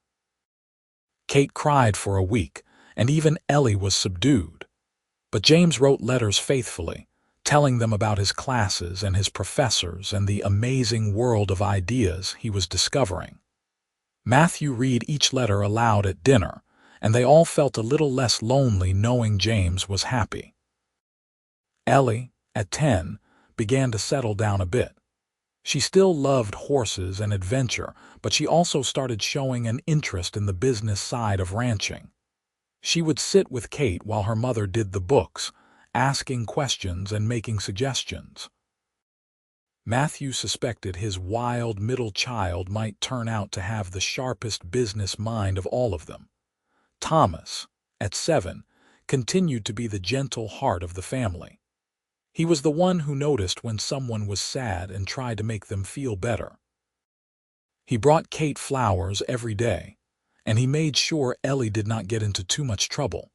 Kate cried for a week, and even Ellie was subdued. But James wrote letters faithfully, telling them about his classes and his professors and the amazing world of ideas he was discovering. Matthew read each letter aloud at dinner, and they all felt a little less lonely knowing James was happy. Ellie, at 10, began to settle down a bit. She still loved horses and adventure, but she also started showing an interest in the business side of ranching. She would sit with Kate while her mother did the books, asking questions and making suggestions. Matthew suspected his wild middle child might turn out to have the sharpest business mind of all of them. Thomas, at 7, continued to be the gentle heart of the family. He was the one who noticed when someone was sad and tried to make them feel better. He brought Kate flowers every day, and he made sure Ellie did not get into too much trouble.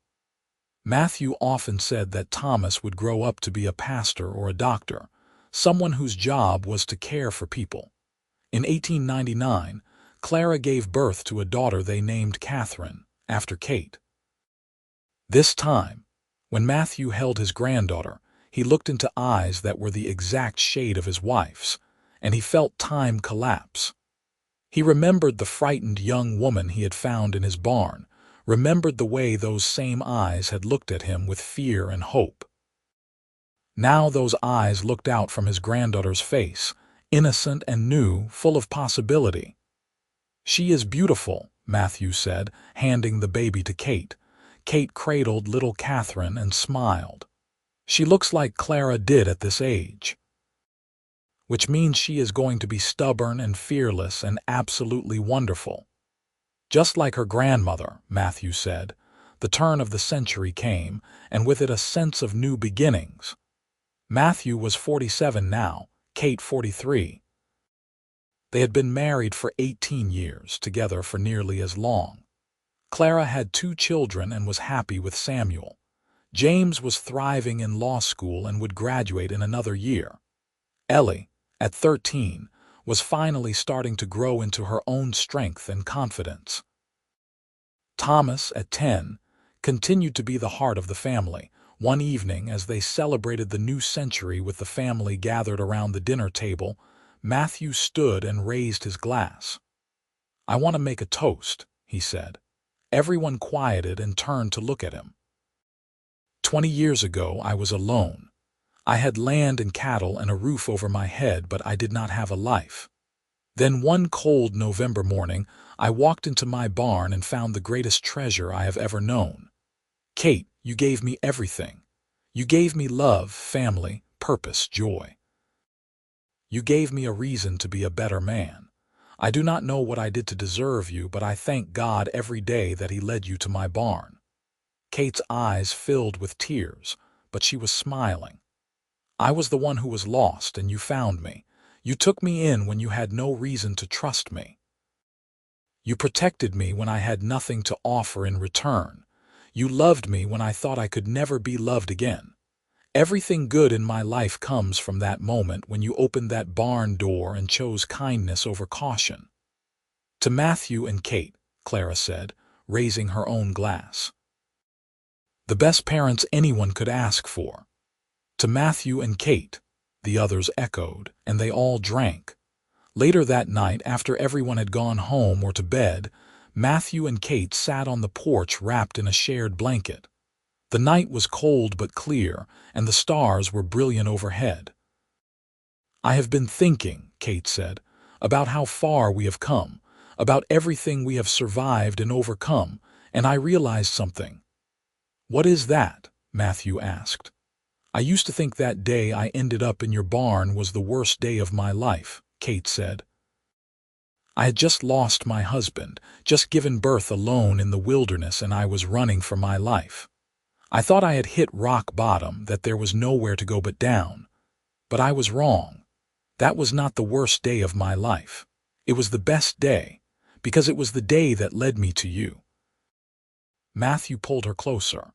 Matthew often said that Thomas would grow up to be a pastor or a doctor, someone whose job was to care for people. In 1899, Clara gave birth to a daughter they named Catherine, after Kate. This time, when Matthew held his granddaughter, he looked into eyes that were the exact shade of his wife's, and he felt time collapse. He remembered the frightened young woman he had found in his barn, remembered the way those same eyes had looked at him with fear and hope. Now those eyes looked out from his granddaughter's face, innocent and new, full of possibility. "She is beautiful," Matthew said, handing the baby to Kate. Kate cradled little Catherine and smiled. "She looks like Clara did at this age." "Which means she is going to be stubborn and fearless and absolutely wonderful." "Just like her grandmother," Matthew said. The turn of the century came, and with it a sense of new beginnings. Matthew was 47 now, Kate 43. They had been married for 18 years, together for nearly as long. Clara had 2 children and was happy with Samuel. James was thriving in law school and would graduate in another year. Ellie, at 13, was finally starting to grow into her own strength and confidence. Thomas, at 10, continued to be the heart of the family. One evening, as they celebrated the new century with the family gathered around the dinner table, Matthew stood and raised his glass. "I want to make a toast," he said. Everyone quieted and turned to look at him. 20 years ago, I was alone. I had land and cattle and a roof over my head, but I did not have a life. Then one cold November morning, I walked into my barn and found the greatest treasure I have ever known. Kate, you gave me everything. You gave me love, family, purpose, joy. You gave me a reason to be a better man. I do not know what I did to deserve you, but I thank God every day that He led you to my barn." Kate's eyes filled with tears, but she was smiling. "I was the one who was lost, and you found me. You took me in when you had no reason to trust me. You protected me when I had nothing to offer in return. You loved me when I thought I could never be loved again. Everything good in my life comes from that moment when you opened that barn door and chose kindness over caution. To Matthew and Kate, Clara said, raising her own glass. The best parents anyone could ask for. To Matthew and Kate, the others echoed, and they all drank. Later that night, after everyone had gone home or to bed, Matthew and Kate sat on the porch wrapped in a shared blanket. The night was cold but clear, and the stars were brilliant overhead. "I have been thinking," Kate said, "about how far we have come, about everything we have survived and overcome, and I realized something." "What is that?" Matthew asked. "I used to think that day I ended up in your barn was the worst day of my life," Kate said. "I had just lost my husband, just given birth alone in the wilderness, and I was running for my life. I thought I had hit rock bottom, that there was nowhere to go but down. But I was wrong. That was not the worst day of my life. It was the best day, because it was the day that led me to you." Matthew pulled her closer.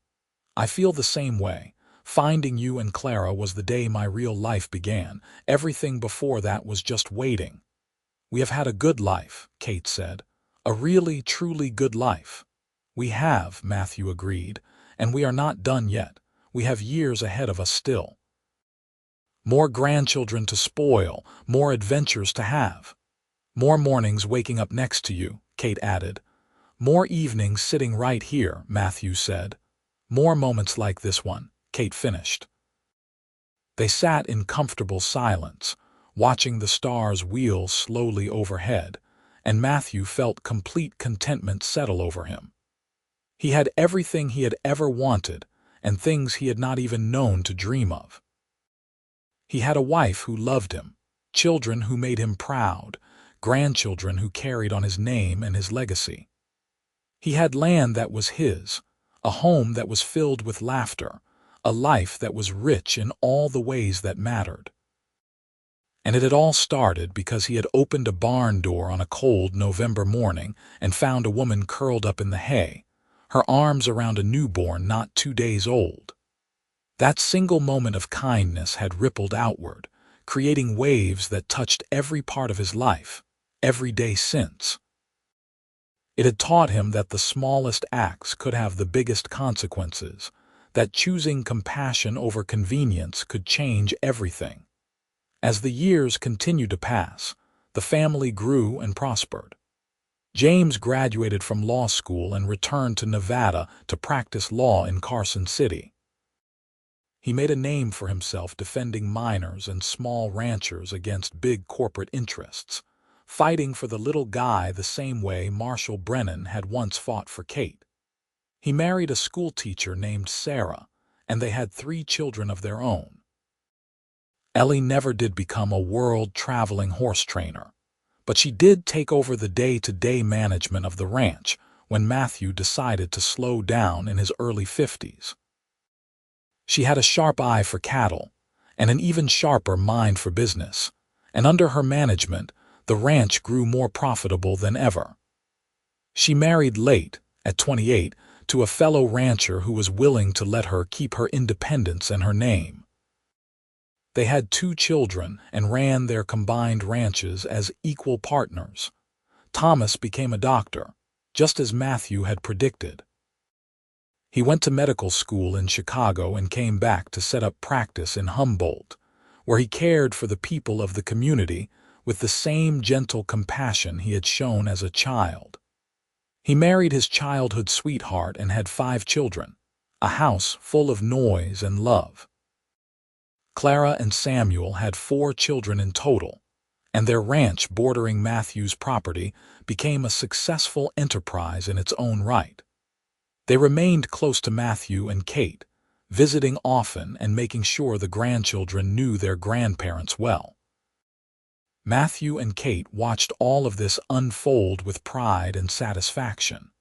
"I feel the same way. Finding you and Clara was the day my real life began. Everything before that was just waiting." "We have had a good life," Kate said. "A really, truly good life." "We have," Matthew agreed, "and we are not done yet. We have years ahead of us still. More grandchildren to spoil, more adventures to have. More mornings waking up next to you," Kate added. "More evenings sitting right here," Matthew said. "More moments like this one," Kate finished. They sat in comfortable silence, watching the stars wheel slowly overhead, and Matthew felt complete contentment settle over him. He had everything he had ever wanted, and things he had not even known to dream of. He had a wife who loved him, children who made him proud, grandchildren who carried on his name and his legacy. He had land that was his, a home that was filled with laughter, a life that was rich in all the ways that mattered. And it had all started because he had opened a barn door on a cold November morning and found a woman curled up in the hay, her arms around a newborn not 2 days old. That single moment of kindness had rippled outward, creating waves that touched every part of his life, every day since. It had taught him that the smallest acts could have the biggest consequences, that choosing compassion over convenience could change everything. As the years continued to pass, the family grew and prospered. James graduated from law school and returned to Nevada to practice law in Carson City. He made a name for himself defending miners and small ranchers against big corporate interests, fighting for the little guy the same way Marshall Brennan had once fought for Kate. He married a schoolteacher named Sarah, and they had 3 children of their own. Ellie never did become a world-traveling horse trainer, but she did take over the day-to-day management of the ranch when Matthew decided to slow down in his early 50s. She had a sharp eye for cattle and an even sharper mind for business, and under her management, the ranch grew more profitable than ever. She married late, at 28, to a fellow rancher who was willing to let her keep her independence and her name. They had 2 children and ran their combined ranches as equal partners. Thomas became a doctor, just as Matthew had predicted. He went to medical school in Chicago and came back to set up practice in Humboldt, where he cared for the people of the community with the same gentle compassion he had shown as a child. He married his childhood sweetheart and had 5 children, a house full of noise and love. Clara and Samuel had 4 children in total, and their ranch bordering Matthew's property became a successful enterprise in its own right. They remained close to Matthew and Kate, visiting often and making sure the grandchildren knew their grandparents well. Matthew and Kate watched all of this unfold with pride and satisfaction.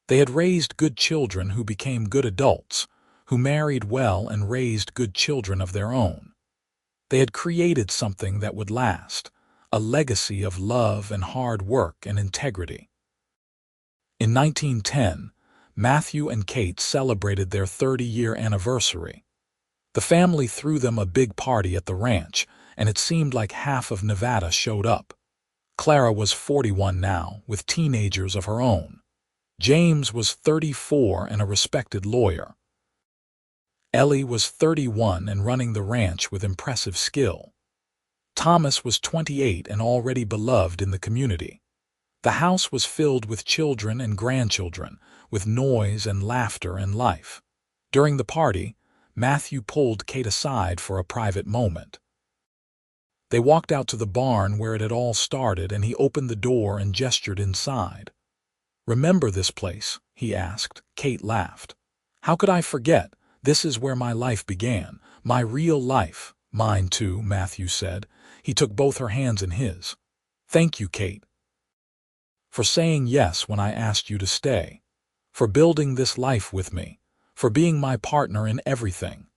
They had raised good children who became good adults, who married well and raised good children of their own. They had created something that would last, a legacy of love and hard work and integrity. In 1910, Matthew and Kate celebrated their 30-year anniversary. The family threw them a big party at the ranch, and it seemed like half of Nevada showed up. Clara was 41 now, with teenagers of her own. James was 34 and a respected lawyer. Ellie was 31 and running the ranch with impressive skill. Thomas was 28 and already beloved in the community. The house was filled with children and grandchildren, with noise and laughter and life. During the party, Matthew pulled Kate aside for a private moment. They walked out to the barn where it had all started, and he opened the door and gestured inside. "Remember this place?" he asked. Kate laughed. "How could I forget? This is where my life began, my real life." "Mine too," Matthew said. He took both her hands in his. "Thank you, Kate, for saying yes when I asked you to stay, for building this life with me, for being my partner in everything."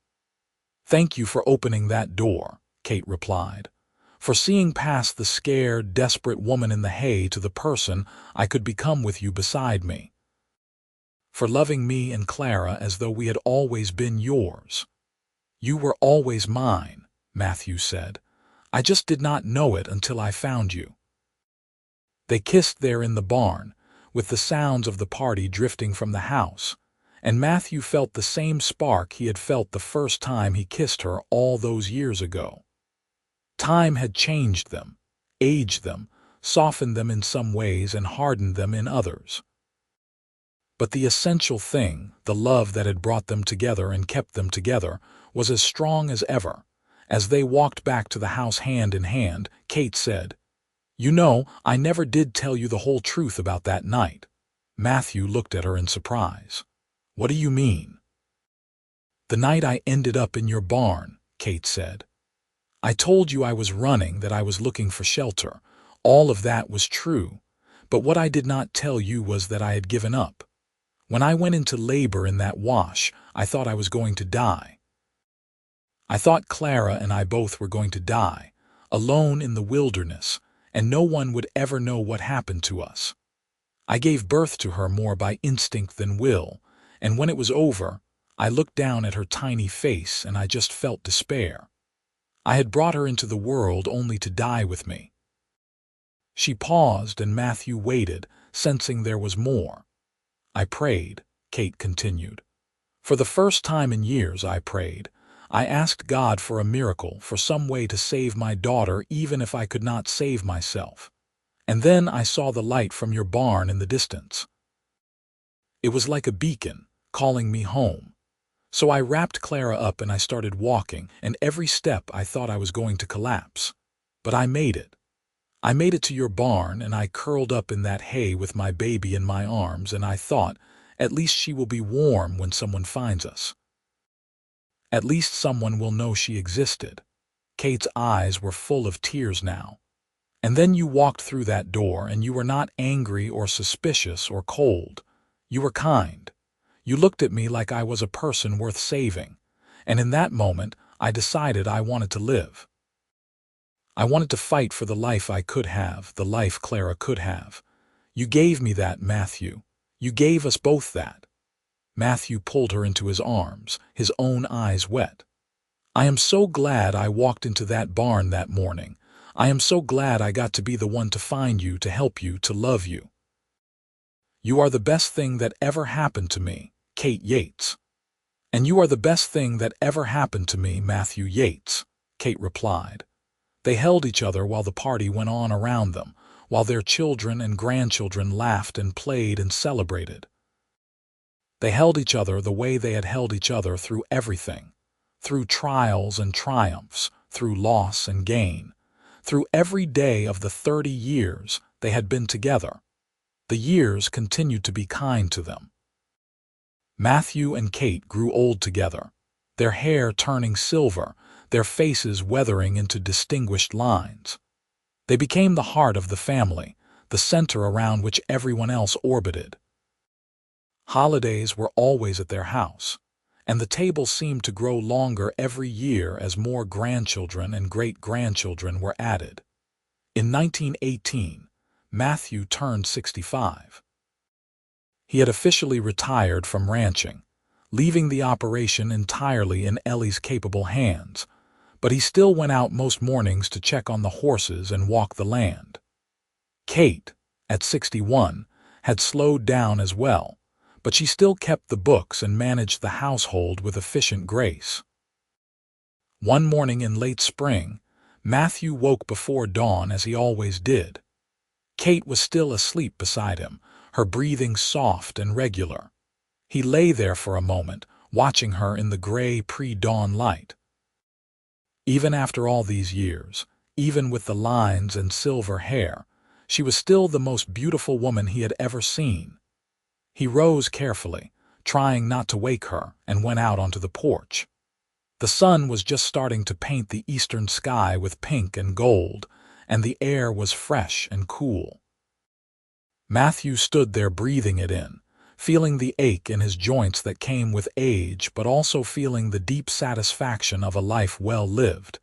"Thank you for opening that door," Kate replied, "for seeing past the scared, desperate woman in the hay to the person I could become with you beside me, for loving me and Clara as though we had always been yours." "You were always mine," Matthew said. "I just did not know it until I found you." They kissed there in the barn, with the sounds of the party drifting from the house, and Matthew felt the same spark he had felt the first time he kissed her all those years ago. Time had changed them, aged them, softened them in some ways and hardened them in others. But the essential thing, the love that had brought them together and kept them together, was as strong as ever. As they walked back to the house hand in hand, Kate said, "You know, I never did tell you the whole truth about that night." Matthew looked at her in surprise. "What do you mean?" "The night I ended up in your barn," Kate said. "I told you I was running, that I was looking for shelter. All of that was true. But what I did not tell you was that I had given up. When I went into labor in that wash, I thought I was going to die. I thought Clara and I both were going to die, alone in the wilderness, and no one would ever know what happened to us. I gave birth to her more by instinct than will, and when it was over, I looked down at her tiny face and I just felt despair. I had brought her into the world only to die with me." She paused, and Matthew waited, sensing there was more. "I prayed," Kate continued. "For the first time in years I prayed. I asked God for a miracle, for some way to save my daughter even if I could not save myself. And then I saw the light from your barn in the distance. It was like a beacon, calling me home. So I wrapped Clara up and I started walking, and every step I thought I was going to collapse. But I made it. I made it to your barn, and I curled up in that hay with my baby in my arms, and I thought, at least she will be warm when someone finds us. At least someone will know she existed." Kate's eyes were full of tears now. "And then you walked through that door, and you were not angry or suspicious or cold. You were kind. You looked at me like I was a person worth saving, and in that moment I decided I wanted to live. I wanted to fight for the life I could have, the life Clara could have. You gave me that, Matthew. You gave us both that." Matthew pulled her into his arms, his own eyes wet. "I am so glad I walked into that barn that morning. I am so glad I got to be the one to find you, to help you, to love you. You are the best thing that ever happened to me, Kate Yates." "And you are the best thing that ever happened to me, Matthew Yates," Kate replied. They held each other while the party went on around them, while their children and grandchildren laughed and played and celebrated. They held each other the way they had held each other through everything, through trials and triumphs, through loss and gain, through every day of the 30 years they had been together. The years continued to be kind to them. Matthew and Kate grew old together, their hair turning silver, their faces weathering into distinguished lines. They became the heart of the family, the center around which everyone else orbited. Holidays were always at their house, and the table seemed to grow longer every year as more grandchildren and great-grandchildren were added. In 1918, Matthew turned 65. He had officially retired from ranching, leaving the operation entirely in Ellie's capable hands, but he still went out most mornings to check on the horses and walk the land. Kate, at 61, had slowed down as well, but she still kept the books and managed the household with efficient grace. One morning in late spring, Matthew woke before dawn as he always did. Kate was still asleep beside him, her breathing soft and regular. He lay there for a moment, watching her in the gray pre-dawn light. Even after all these years, even with the lines and silver hair, she was still the most beautiful woman he had ever seen. He rose carefully, trying not to wake her, and went out onto the porch. The sun was just starting to paint the eastern sky with pink and gold, and the air was fresh and cool. Matthew stood there breathing it in, feeling the ache in his joints that came with age, but also feeling the deep satisfaction of a life well lived.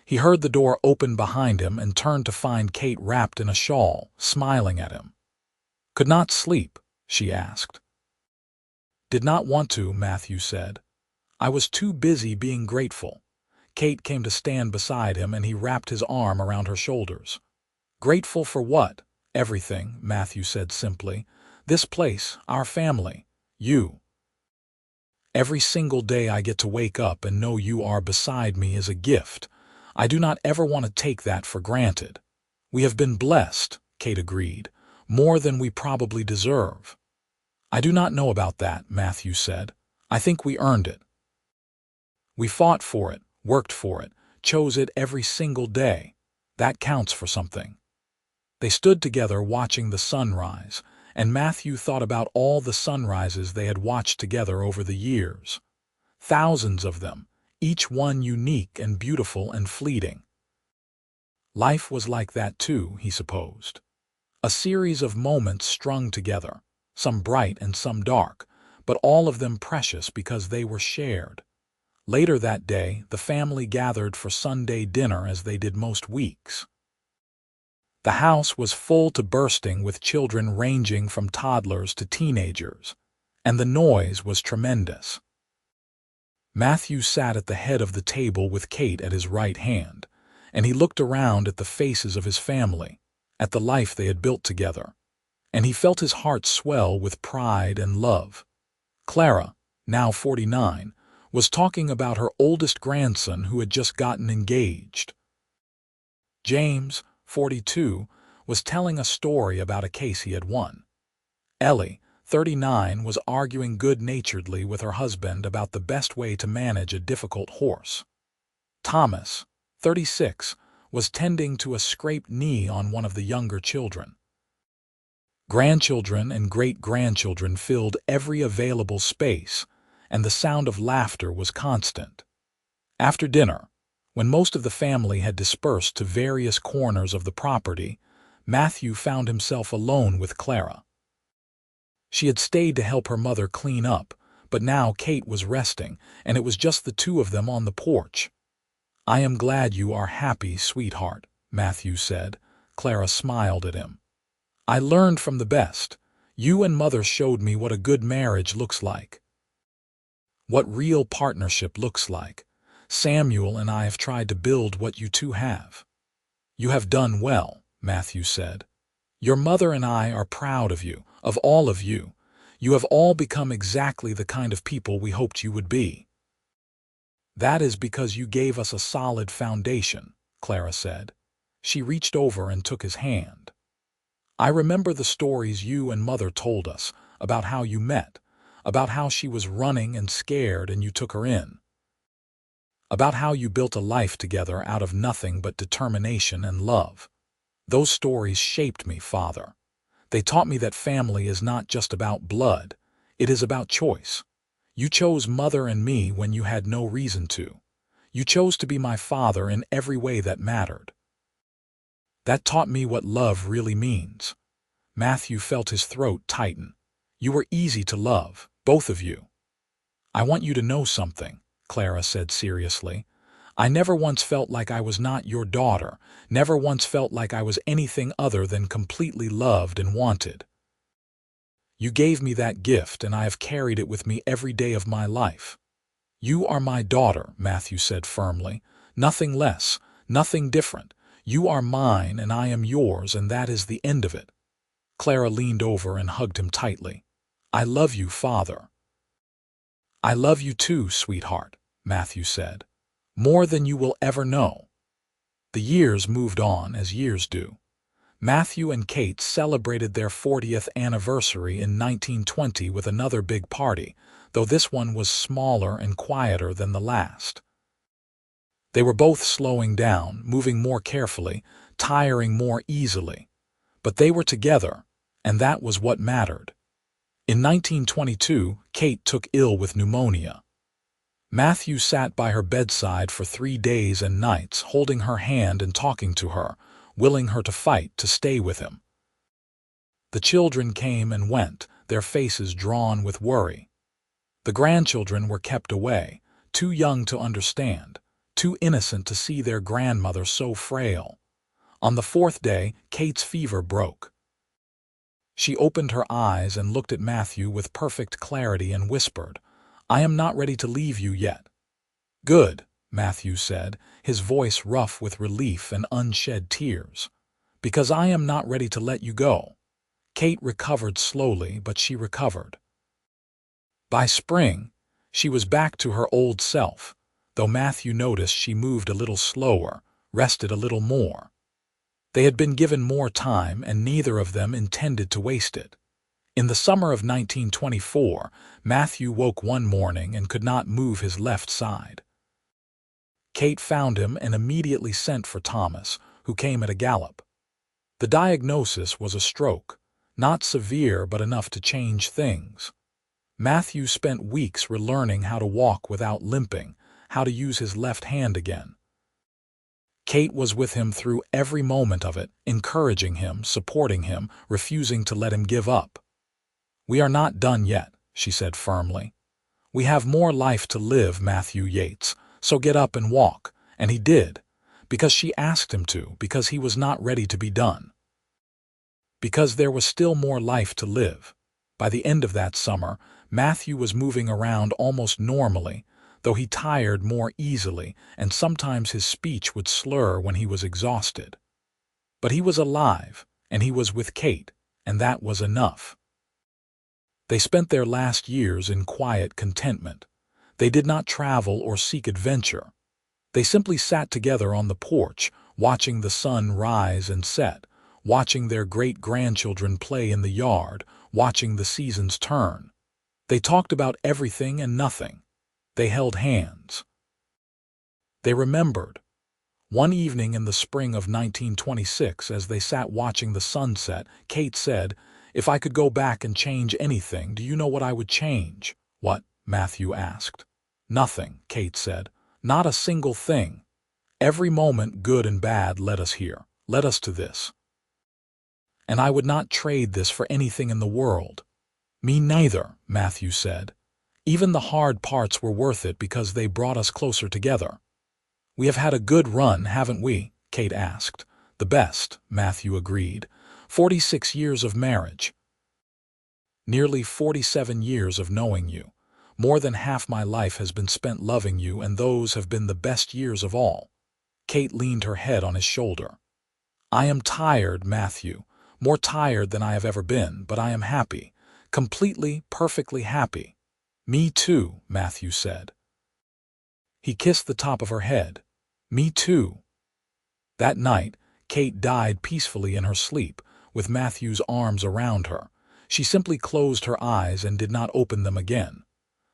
He heard the door open behind him and turned to find Kate wrapped in a shawl, smiling at him. "Could not sleep?" she asked. "Did not want to," Matthew said. "I was too busy being grateful." Kate came to stand beside him and he wrapped his arm around her shoulders. "Grateful for what?" "Everything," Matthew said simply. "This place, our family, you. Every single day I get to wake up and know you are beside me is a gift. I do not ever want to take that for granted." "We have been blessed," Kate agreed, "more than we probably deserve." "I do not know about that," Matthew said. "I think we earned it. We fought for it, worked for it, chose it every single day. That counts for something." They stood together watching the sunrise, and Matthew thought about all the sunrises they had watched together over the years. Thousands of them, each one unique and beautiful and fleeting. Life was like that too, he supposed. A series of moments strung together, some bright and some dark, but all of them precious because they were shared. Later that day, the family gathered for Sunday dinner as they did most weeks. The house was full to bursting with children ranging from toddlers to teenagers, and the noise was tremendous. Matthew sat at the head of the table with Kate at his right hand, and he looked around at the faces of his family, at the life they had built together, and he felt his heart swell with pride and love. Clara, now 49, was talking about her oldest grandson who had just gotten engaged. James, 42, was telling a story about a case he had won. Ellie, 39, was arguing good-naturedly with her husband about the best way to manage a difficult horse. Thomas, 36, was tending to a scraped knee on one of the younger children. Grandchildren and great-grandchildren filled every available space, and the sound of laughter was constant. After dinner, when most of the family had dispersed to various corners of the property, Matthew found himself alone with Clara. She had stayed to help her mother clean up, but now Kate was resting, and it was just the two of them on the porch. "I am glad you are happy, sweetheart," Matthew said. Clara smiled at him. "I learned from the best. You and Mother showed me what a good marriage looks like. What real partnership looks like. Samuel and I have tried to build what you two have." "You have done well," Matthew said. "Your mother and I are proud of you, of all of you. You have all become exactly the kind of people we hoped you would be." "That is because you gave us a solid foundation," Clara said. She reached over and took his hand. "I remember the stories you and Mother told us about how you met, about how she was running and scared and you took her in, about how you built a life together out of nothing but determination and love. Those stories shaped me, Father. They taught me that family is not just about blood, it is about choice. You chose Mother and me when you had no reason to. You chose to be my father in every way that mattered. That taught me what love really means." Matthew felt his throat tighten. "You were easy to love, both of you." "I want you to know something," Clara said seriously. "I never once felt like I was not your daughter, never once felt like I was anything other than completely loved and wanted. You gave me that gift, and I have carried it with me every day of my life. You are my daughter, Matthew said firmly. Nothing less, nothing different. You are mine, and I am yours, and that is the end of it. Clara leaned over and hugged him tightly. I love you, Father. I love you too, sweetheart, Matthew said. More than you will ever know. The years moved on as years do. Matthew and Kate celebrated their 40th anniversary in 1920 with another big party, though this one was smaller and quieter than the last. They were both slowing down, moving more carefully, tiring more easily. But they were together, and that was what mattered. In 1922, Kate took ill with pneumonia. Matthew sat by her bedside for 3 days and nights, holding her hand and talking to her, willing her to fight, to stay with him. The children came and went, their faces drawn with worry. The grandchildren were kept away, too young to understand, too innocent to see their grandmother so frail. On the 4th day, Kate's fever broke. She opened her eyes and looked at Matthew with perfect clarity and whispered, I am not ready to leave you yet. Good, Matthew said, his voice rough with relief and unshed tears. Because I am not ready to let you go. Kate recovered slowly, but she recovered. By spring, she was back to her old self, though Matthew noticed she moved a little slower, rested a little more. They had been given more time, and neither of them intended to waste it. In the summer of 1924, Matthew woke one morning and could not move his left side. Kate found him and immediately sent for Thomas, who came at a gallop. The diagnosis was a stroke, not severe but enough to change things. Matthew spent weeks relearning how to walk without limping, how to use his left hand again. Kate was with him through every moment of it, encouraging him, supporting him, refusing to let him give up. We are not done yet, she said firmly. We have more life to live, Matthew Yates, so get up and walk. And he did, because she asked him to, because he was not ready to be done. Because there was still more life to live. By the end of that summer, Matthew was moving around almost normally, though he tired more easily, and sometimes his speech would slur when he was exhausted. But he was alive, and he was with Kate, and that was enough. They spent their last years in quiet contentment. They did not travel or seek adventure. They simply sat together on the porch, watching the sun rise and set, watching their great-grandchildren play in the yard, watching the seasons turn. They talked about everything and nothing. They held hands. They remembered. One evening in the spring of 1926, as they sat watching the sunset, Kate said, If I could go back and change anything, do you know what I would change? What? Matthew asked. Nothing, Kate said. Not a single thing. Every moment, good and bad, led us here, led us to this. And I would not trade this for anything in the world. Me neither, Matthew said. Even the hard parts were worth it because they brought us closer together. We have had a good run, haven't we? Kate asked. The best, Matthew agreed. 46 years of marriage. Nearly 47 years of knowing you. More than half my life has been spent loving you, and those have been the best years of all. Kate leaned her head on his shoulder. I am tired, Matthew, more tired than I have ever been, but I am happy, completely, perfectly happy. Me too, Matthew said. He kissed the top of her head. Me too. That night, Kate died peacefully in her sleep, with Matthew's arms around her. She simply closed her eyes and did not open them again.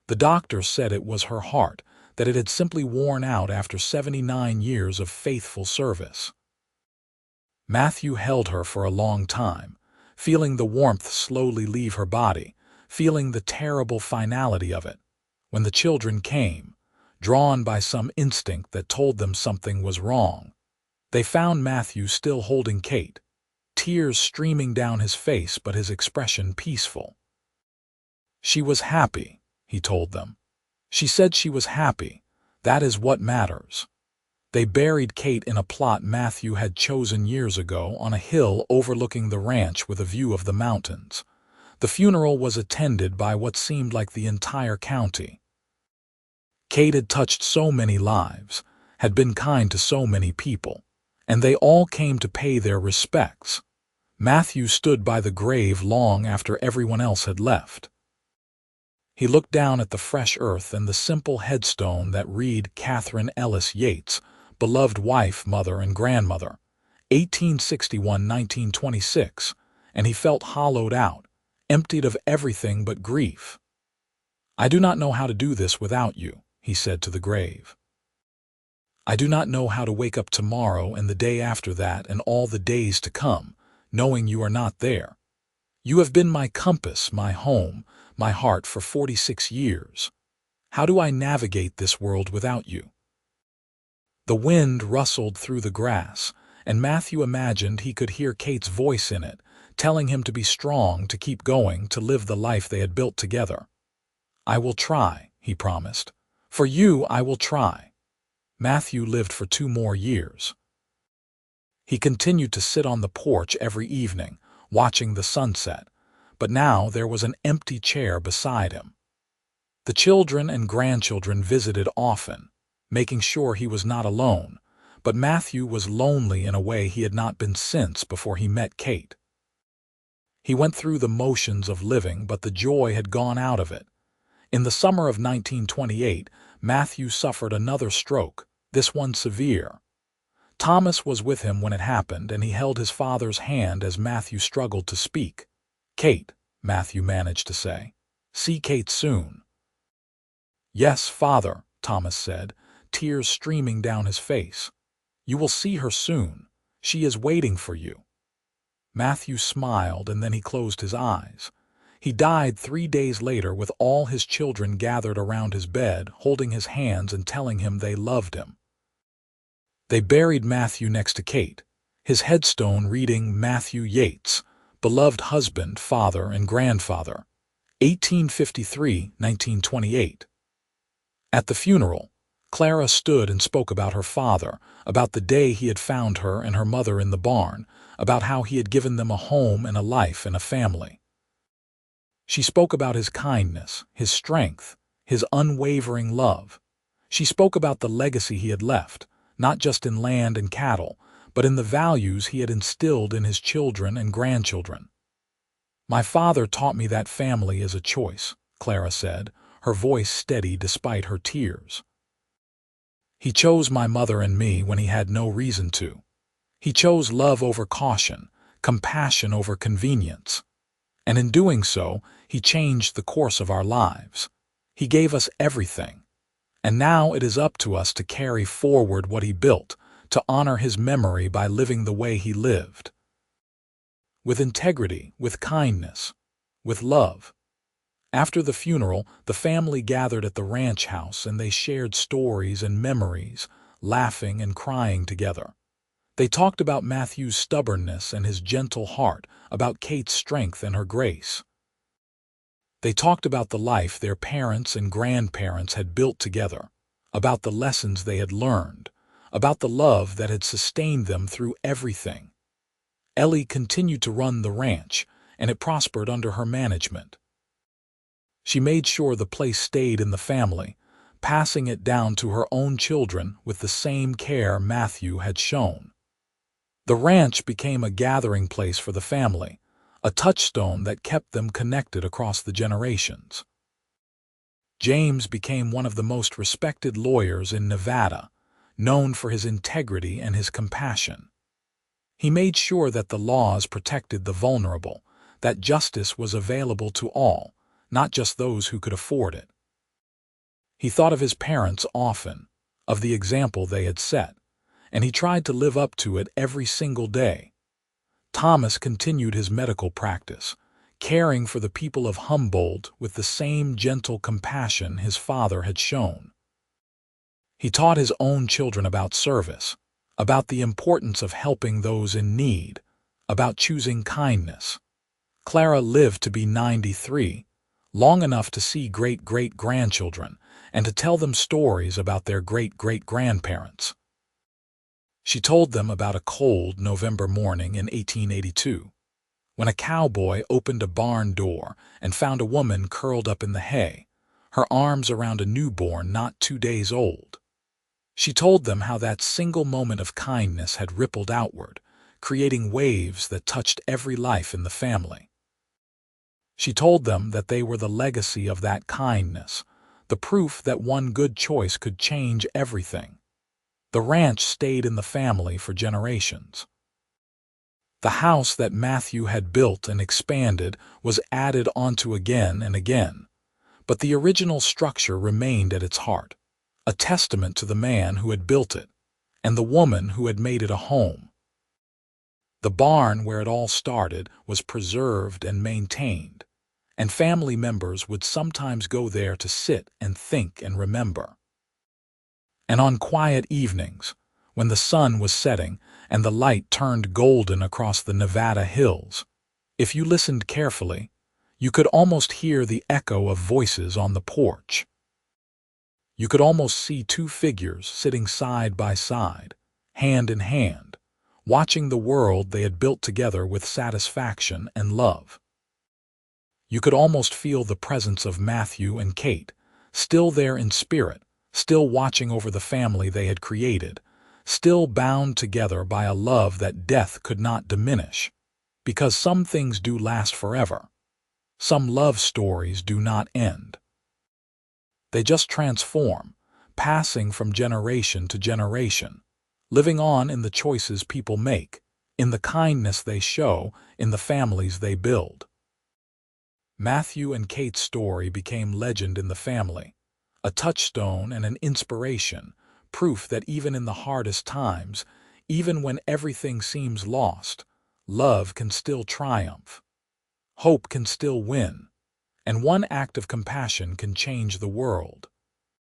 The doctor said it was her heart, that it had simply worn out after 79 years of faithful service. Matthew held her for a long time, feeling the warmth slowly leave her body, feeling the terrible finality of it. When the children came, drawn by some instinct that told them something was wrong, they found Matthew still holding Kate, tears streaming down his face but his expression peaceful. She was happy, he told them. She said she was happy. That is what matters. They buried Kate in a plot Matthew had chosen years ago on a hill overlooking the ranch with a view of the mountains. The funeral was attended by what seemed like the entire county. Kate had touched so many lives, had been kind to so many people, and they all came to pay their respects. Matthew stood by the grave long after everyone else had left. He looked down at the fresh earth and the simple headstone that read Catherine Ellis Yates, beloved wife, mother, and grandmother, 1861–1926, and he felt hollowed out, emptied of everything but grief. "I do not know how to do this without you," he said to the grave. "I do not know how to wake up tomorrow and the day after that and all the days to come, knowing you are not there. You have been my compass, my home, my heart for 46 years. How do I navigate this world without you?" The wind rustled through the grass, and Matthew imagined he could hear Kate's voice in it, telling him to be strong, to keep going, to live the life they had built together. "I will try," he promised. "For you, I will try." Matthew lived for 2 more years. He continued to sit on the porch every evening, watching the sunset, but now there was an empty chair beside him. The children and grandchildren visited often, making sure he was not alone, but Matthew was lonely in a way he had not been since before he met Kate. He went through the motions of living, but the joy had gone out of it. In the summer of 1928, Matthew suffered another stroke, this one severe. Thomas was with him when it happened, and he held his father's hand as Matthew struggled to speak. "Kate," Matthew managed to say. "See Kate soon." "Yes, Father," Thomas said, tears streaming down his face. "You will see her soon. She is waiting for you." Matthew smiled, and then he closed his eyes. He died 3 days later with all his children gathered around his bed, holding his hands and telling him they loved him. They buried Matthew next to Kate, his headstone reading Matthew Yates, beloved husband, father, and grandfather, 1853–1928. At the funeral, Clara stood and spoke about her father, about the day he had found her and her mother in the barn, about how he had given them a home and a life and a family. She spoke about his kindness, his strength, his unwavering love. She spoke about the legacy he had left, not just in land and cattle, but in the values he had instilled in his children and grandchildren. "My father taught me that family is a choice," Clara said, her voice steady despite her tears. "He chose my mother and me when he had no reason to. He chose love over caution, compassion over convenience. And in doing so, he changed the course of our lives. He gave us everything. And now it is up to us to carry forward what he built, to honor his memory by living the way he lived. With integrity, with kindness, with love." After the funeral, the family gathered at the ranch house and they shared stories and memories, laughing and crying together. They talked about Matthew's stubbornness and his gentle heart, about Kate's strength and her grace. They talked about the life their parents and grandparents had built together, about the lessons they had learned, about the love that had sustained them through everything. Ellie continued to run the ranch, and it prospered under her management. She made sure the place stayed in the family, passing it down to her own children with the same care Matthew had shown. The ranch became a gathering place for the family, a touchstone that kept them connected across the generations. James became one of the most respected lawyers in Nevada, known for his integrity and his compassion. He made sure that the laws protected the vulnerable, that justice was available to all, not just those who could afford it. He thought of his parents often, of the example they had set, and he tried to live up to it every single day. Thomas continued his medical practice, caring for the people of Humboldt with the same gentle compassion his father had shown. He taught his own children about service, about the importance of helping those in need, about choosing kindness. Clara lived to be 93, long enough to see great-great-grandchildren and to tell them stories about their great-great-grandparents. She told them about a cold November morning in 1882. when a cowboy opened a barn door and found a woman curled up in the hay, her arms around a newborn not 2 days old. She told them how that single moment of kindness had rippled outward, creating waves that touched every life in the family. She told them that they were the legacy of that kindness, the proof that one good choice could change everything. The ranch stayed in the family for generations. The house that Matthew had built and expanded was added onto again and again, but the original structure remained at its heart, a testament to the man who had built it and the woman who had made it a home. The barn where it all started was preserved and maintained, and family members would sometimes go there to sit and think and remember. And on quiet evenings, when the sun was setting and the light turned golden across the Nevada hills, if you listened carefully, you could almost hear the echo of voices on the porch. You could almost see two figures sitting side by side, hand in hand, watching the world they had built together with satisfaction and love. You could almost feel the presence of Matthew and Kate, still there in spirit, still watching over the family they had created, still bound together by a love that death could not diminish. Because some things do last forever. Some love stories do not end. They just transform, passing from generation to generation, living on in the choices people make, in the kindness they show, in the families they build. Matthew and Kate's story became legend in the family, a touchstone and an inspiration, proof that even in the hardest times, even when everything seems lost, love can still triumph. Hope can still win, and one act of compassion can change the world.